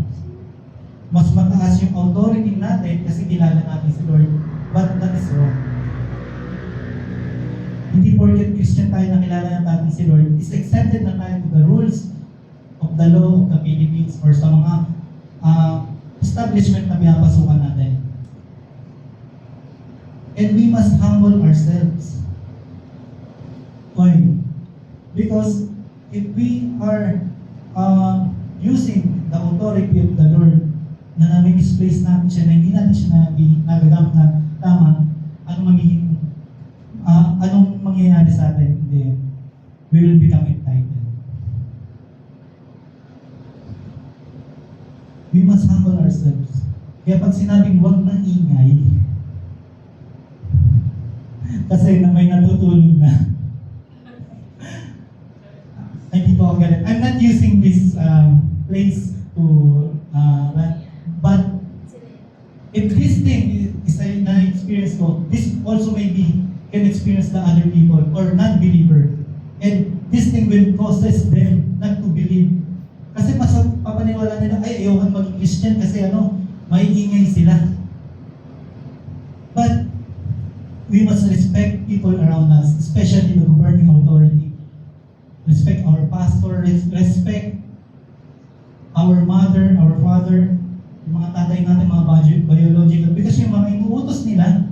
mas mataas yung authority natin kasi kilala natin si Lord. But that is wrong. Hindi porket Christian tayo na kilala natin si Lord, is accepted na tayo to the rules of the law of the Philippines or sa mga establishment na pinapasukan natin. And we must humble ourselves. Why? Because if we are using the authority of the Lord na nami-misplace natin siya, na hindi natin siya nagagamit na tama, anong mangyayari sa atin? Hindi. We will become entitled. We must humble ourselves. Kaya pag sinabing huwag nang ingay, kasi na may natutulog na. Hindi po ako galit. I'm not using this place to but if this thing is na experience ko, this also maybe can experience the other people or non-believer. And this thing will causes them not to believe. Kasi mas papaniwala nila, ay ayaw maging Christian kasi may ingay sila. But we must respect people around us, especially the governing authority. Respect our pastor, respect our mother, our father, yung mga tatay natin, mga biological, because yung mga inuutos nila,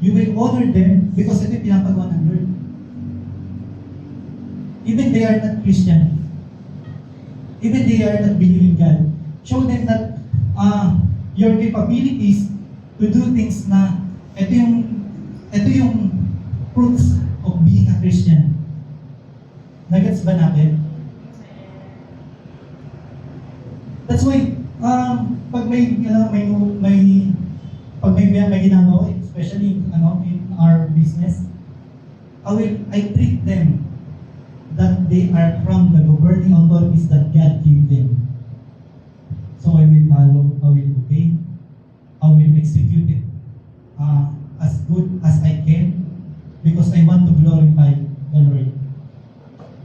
you will honor them because ito yung pinapagawa ng Lord. Even they are not Christian, even they are not believing God, show them that your capabilities to do things na ito yung fruits of being a Christian. Nagets ba natin? That's why pag may ginagawa, especially in our business, I treat them that they are from the governing authorities that God gave them. So I will follow, I will obey, I will execute it as good as I can because I want to glorify the Lord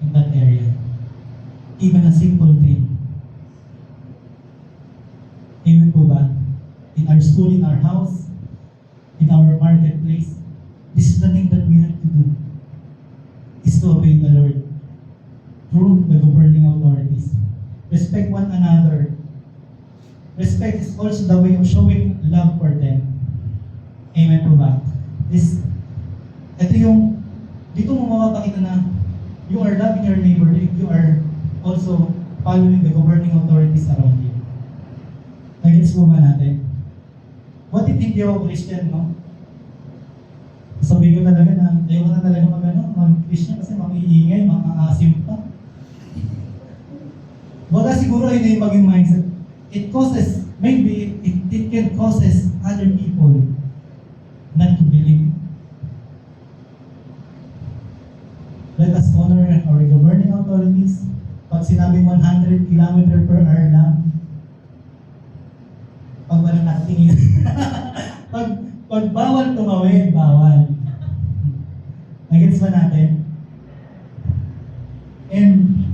in that area. Even a simple thing. Amen po ba? In our school, in our house, in our marketplace, this is the thing that we have to do, is to obey the Lord through the governing authorities. Respect one another. Respect is also the way of showing love for them. Amen po ba? Dito mo mapapakita na you are loving your neighbor if you are also following the governing authorities around you. Nagets po ba natin? What if hindi ako Christian, no? Sabihin ko talaga na ayaw na talaga mag-Christian kasi mag-iingay, mag-aasim pa. Wala siguro yun yung maging mindset. It causes, maybe it it can causes other people not to believe. Let us honor our governing authorities. Pag sinabing 100 km per hour lang, pag walang nakatingin. pag bawal tumawid, bawal. Nagets ba natin? And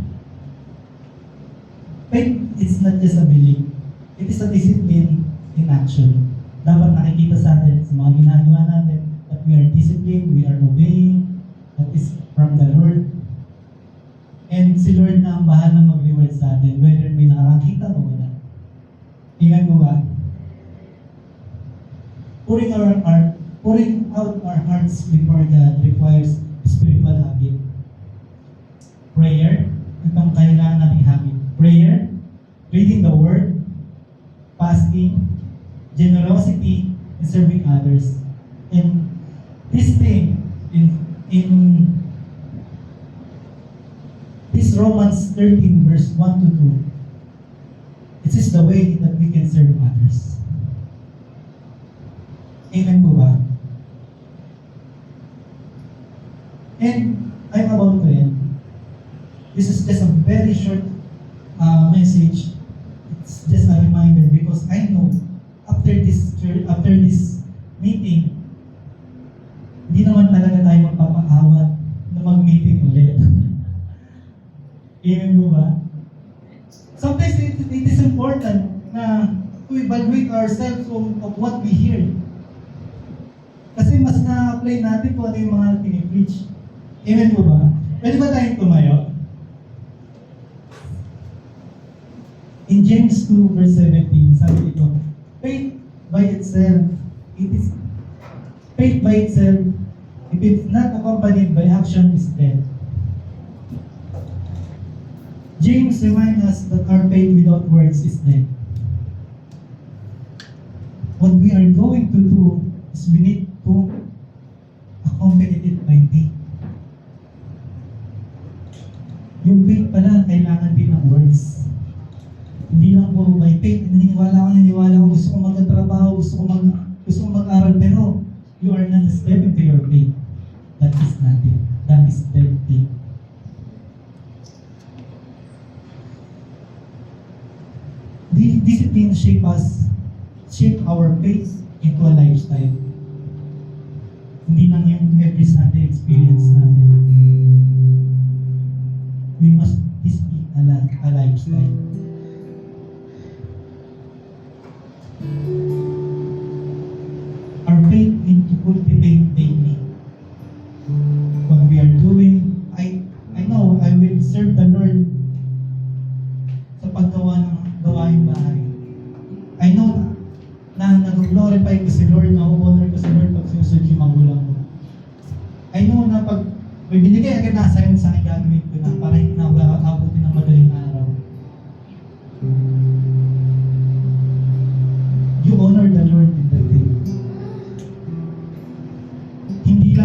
faith is not just a belief. It is a discipline in action. Dapat nakikita sa atin sa mga ginagawa natin that we are disciplined, we are obeying, that is from the Lord. And si Lord na ang bahala mag-reward sa atin, whether may nakakita o wala. Amen po ba? Pouring out our hearts before God requires spiritual habit. Prayer, itong kailangan nating habit. Prayer, reading the Word, fasting, generosity, and serving others. And this thing, in this Romans 13 verse 1 to 2, it is the way that we can serve others. Amen po ba? And I'm about to end. This is just a very short message. It's just a reminder because I know after this meeting, hindi naman talaga tayo magpapaawat na mag-meeting ulit. Amen po ba? Sometimes it is important na to evaluate ourselves of what we hear. Kasi mas na-apply natin kung ano yung mga pinipreach. Amen po ba? Pwede ba tayong tumayo? In James 2 verse 17, sabi dito, faith by itself, if it's not accompanied by action, is dead. James reminds us that our faith without words is dead. What we are going to do is we need to accompany it by faith. Yung faith pala, kailangan din ng words. Hindi lang po by faith, naniniwala ko, gusto ko magtatrabaho, gusto ko mag-aral, pero you are not stepping to your faith. That is nothing. That is dead faith. Discipline shape our faith into a lifestyle. Hindi lang yung every Sunday experience natin. We must this be a lifestyle. Our faith need to cultivate daily. What we are doing, I know I will serve the Lord sa paggawa ng gawaing bahay. I know na nag-glorify ko si Lord, na-honor ko si Lord pag sinusunod yung magulang ko. I know na pag may binigay agad na sa'yo sa akin, gagawin ko na para hindi na abutin ng madaling araw. You honor the Lord in the day. Hindi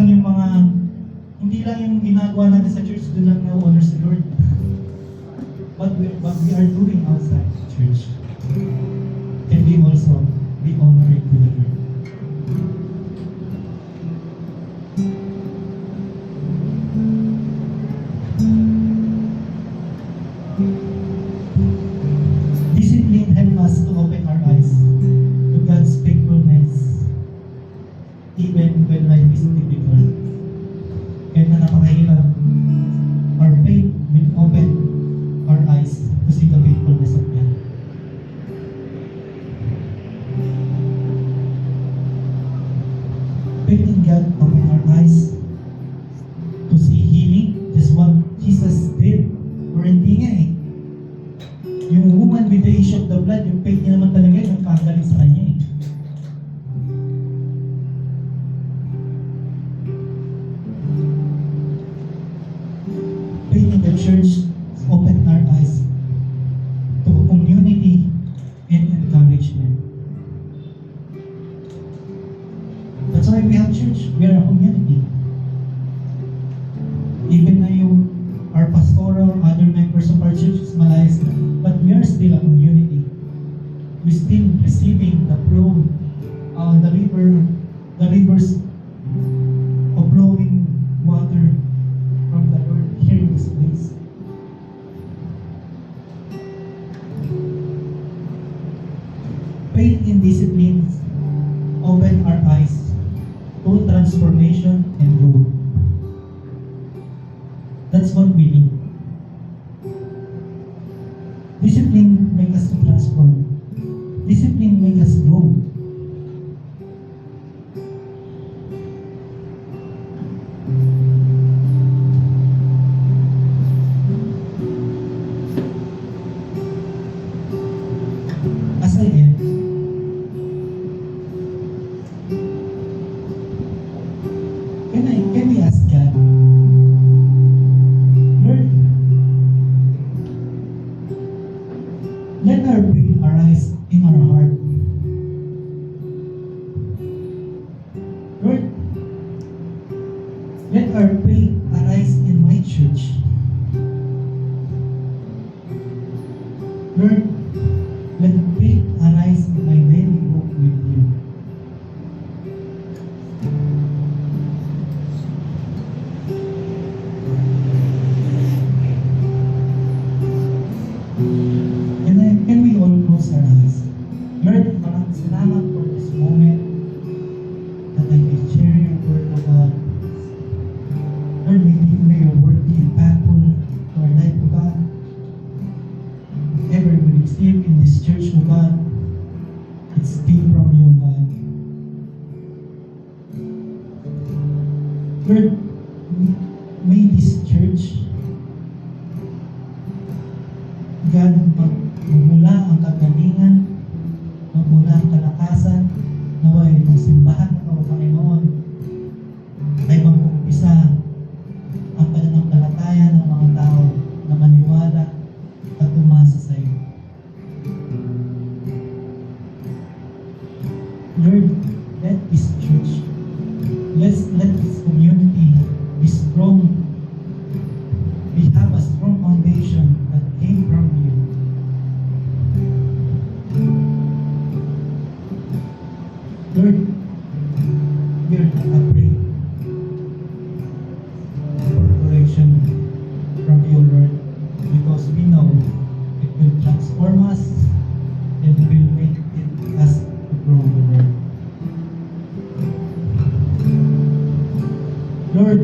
lang yung ginagawa natin sa church, doon lang na-honor si Lord. What we are doing outside the church can be also be honoring to the Lord. Discipline helps us to open our eyes to God's faithfulness even when life is difficult. Kahit na napakahirap, our faith will open our eyes to see the faithfulness of God. Faith in God open our eyes to see healing, just what Jesus did. Or hindi nga eh. Yung woman with the issue of the blood, yung faith niya naman talaga yung pagaling sa kanya eh. Faith in the church open our eyes to community and encouragement. That's why we have church. We are a community. Even na yung our pastoral, other members of our church is malayas na, but we are still a community. We still receiving the the rivers of flowing water from the Lord here in this place. Faith in disciplines open our eyes to transformation and growth. That's what we need. Discipline make us transform. Discipline make us grow. As I end, can we ask God, Lord, let our faith arise in our heart. Lord, let our faith arise in my church. Lord, let faith arise in my daily walk with you. Can we all close our eyes? Lord, maraming salamat for this moment that I can share your word, O God. Lord, may your word be impactful to our life, O God. Whatever we receive in this church, O God, it's came from you, O God. Lord, may this church, God, magmula ang kagalingan, magmula ang kalakasan, naway ng simbahan na ito, Panginoon, ay mag-umpisa ang pananampalataya ng mga tao na maniwala at umasa sa iyo. Lord, let this church, let this community be strong. We have a strong foundation that came from you. Lord, we are not afraid for correction from you, Lord, because we know it will transform us and will make us to grow, Lord. Lord,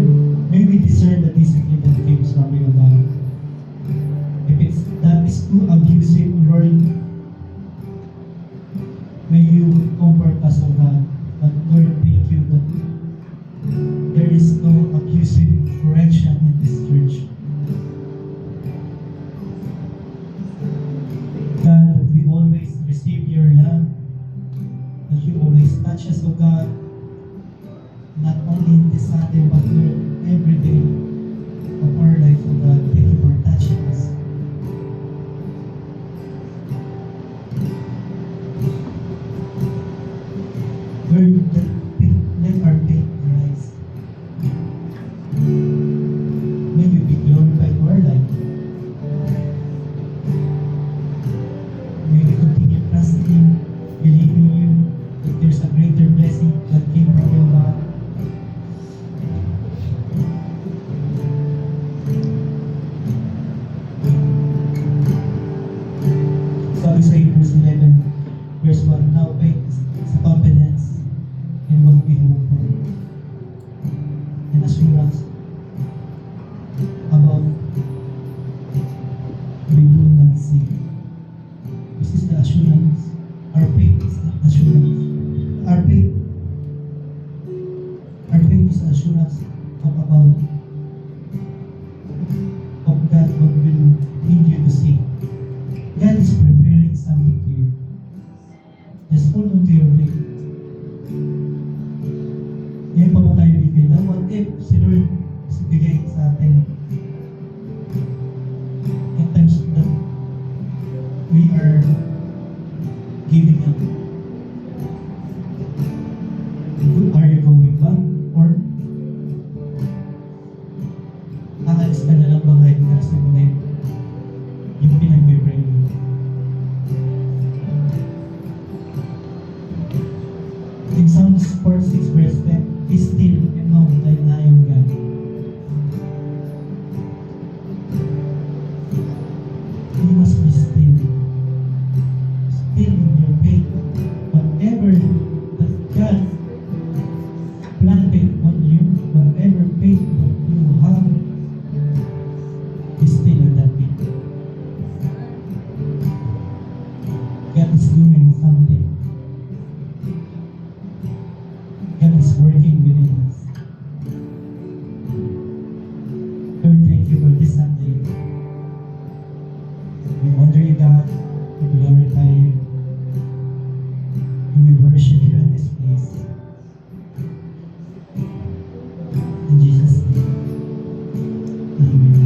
may we discern the discipline that comes from you, God. If that is too abusive, Lord, may you comfort us, O God. But Lord, thank you that there is no abusive correction in this church. God, that we always receive your love, that you always touch us, O God, not only in this Sunday, but Lord, every day of our life, O God. Thank you for touching us. Lord, let our faith arise. May you be glorified to our life. May we continue trusting, believing you, that there's a greater blessing that came from you, God. Sabi sa Hebrews 11, verse 1, now faith is a confidence in what we hope for, and assurance about we do not see. This is the assurance. Our faith is the assurance. Our faith is the assurance of about of God what will lead you to see. God is preparing something to you. Just hold on to your faith. Ngayon pa ba tayo bibigyan? What if si Lord is bigay sa atin in times that we are giving up? Are you going back? Or aalis ka na lang bang kahit nasa mo na yung pinag-pray mo? In some Psalms 46 verse 10, be still and know that I am God. You must be still. Still in your faith. Whatever that God planted on you, whatever faith that you have, be still in that faith. God is doing something. God is working within us. Lord, thank you for this Sunday. We honor you, God. We glorify you. And we worship you in this place. In Jesus' name. Amen.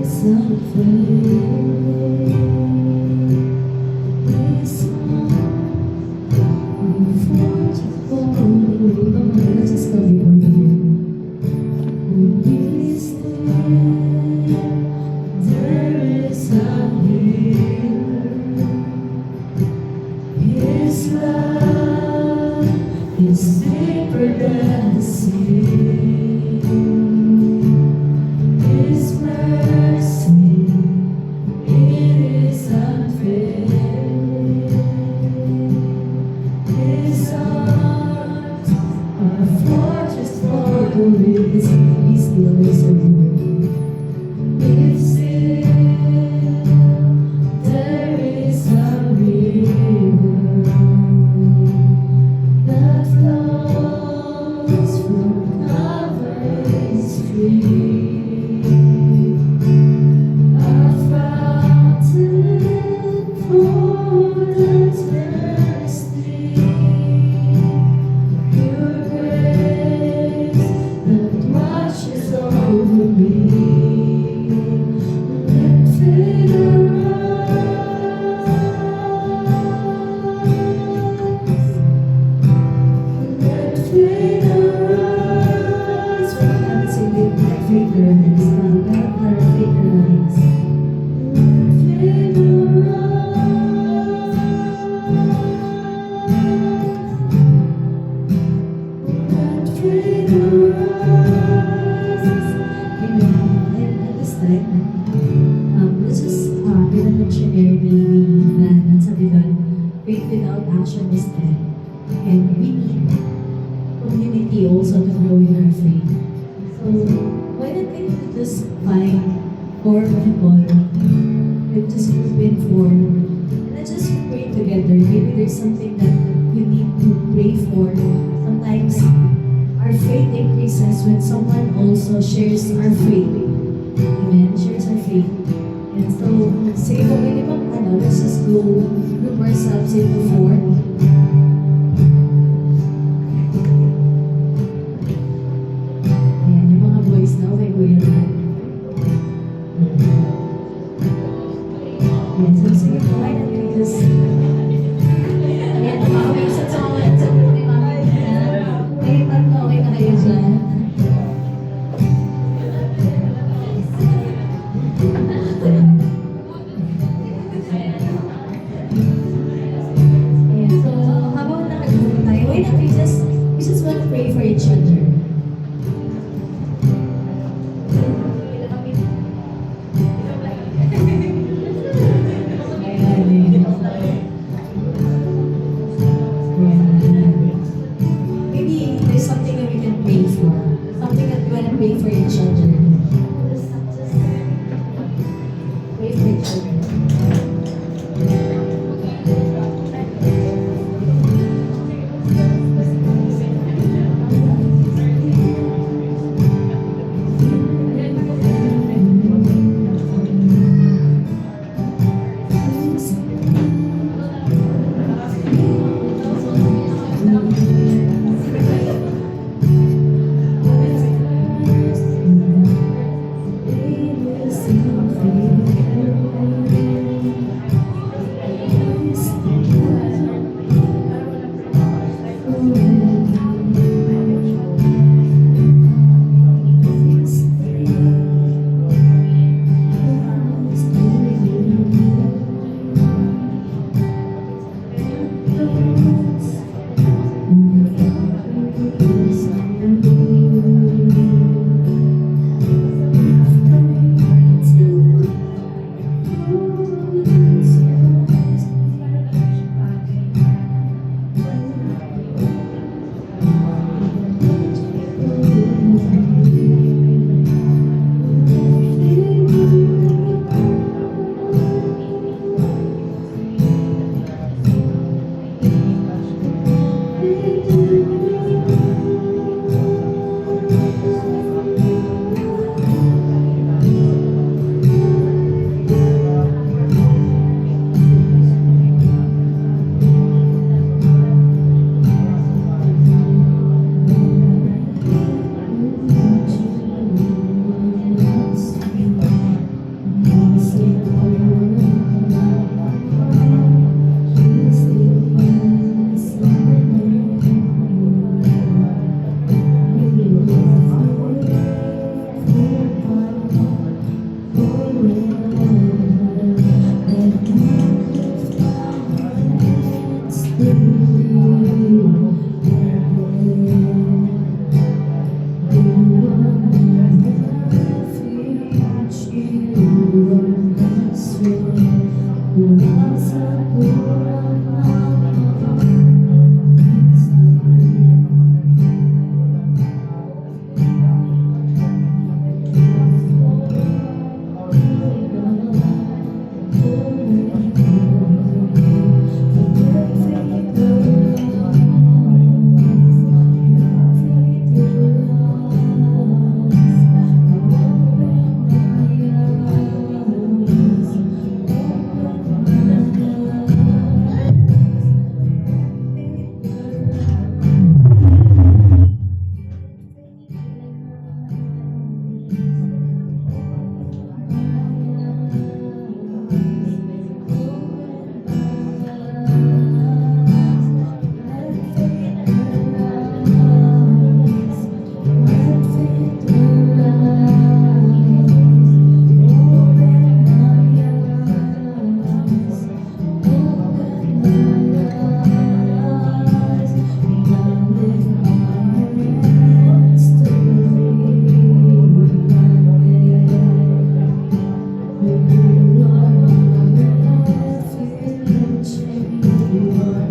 It's unfair. It's It's deeper than the sea. His mercy, it is unfailing. His arms are a fortress for the weak. Be still, listen. Be still, there is a river that flows from Calvary's stream, a fountain for the thirsty. Your grace that washes over me, let it arise. Let faith arise from dancing with my fingers, not our fingers. Let faith arise. Let faith arise. Amen. At this time, let's just get a dictionary meaning na nagsabi doon, faith without action is dead. And we need community also to grow in our faith. So, why don't we just find 4 people and just group in 4 and let's just pray together. Maybe there's something that you need to pray for. Sometimes our faith increases when someone also shares our faith. Amen? Shares our faith. And so, sige po, pwede bang let's just go group ourselves into 4. Ayan, yung mga boys na, okay, kuya na. Ayan, so sige po, ay nag-reels. Ayan, okay, sa tawad, sa may mami na. Ay, tatlo, okay na kayo dyan. Ayan, so, Forever.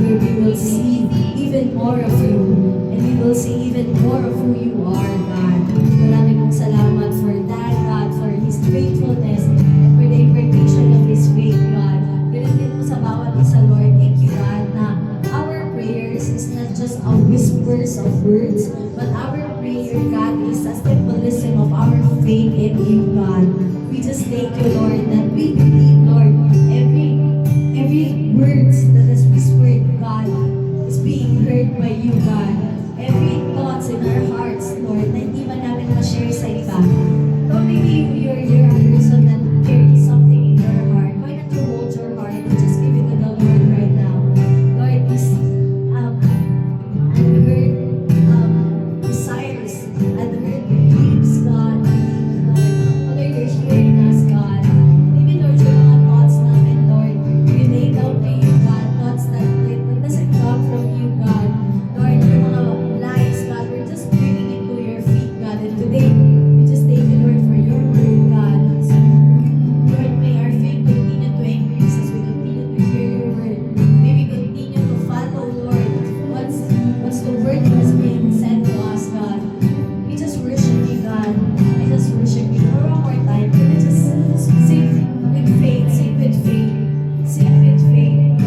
where we will see even more of you, and we will see even more of who you are, God. Maraming pong salamat for that, God, for His faithfulness, and for the impartation of His faith, God. Ganun din po sa bawat isa, Lord. Thank you, God, na our prayers is not just a whispers of words, but our prayer, God, is a symbolism of our faith in you, God. We just thank you, Lord, that we believe, Lord, every words that is whispered, God, is being heard by you, God. Every thoughts in our hearts, Lord, na hindi man namin ma-share sa iba. Lord, maybe you're a person that carries something in your heart. Why not you hold your heart and just give it to the Lord right now? Lord, these unheard desires, unheard beliefs, God. Father, you're hearing us, God. Maybe, Lord, yung mga thoughts namin, Lord, we lay down to you, God. Thoughts that doesn't come from you, God. Lord, yung mga lies, God, we're just bringing it to your feet, God. And today, we just thank you, Lord, for your word, God. Lord, may our faith continue to increase as we continue to hear your word. May we continue to follow, Lord, what's the word that has been sent to us, God. We just worship you, God. We just worship you. For one more time, can we just sing with faith, sing with faith, sing with faith.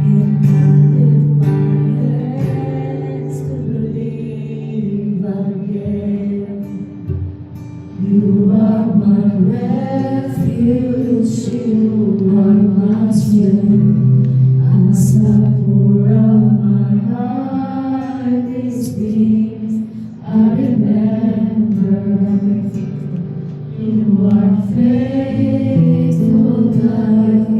And I lift my hands to believe again. You are my refuge, you are my strength. As I pour out my heart these days, I remember you are faithful, God.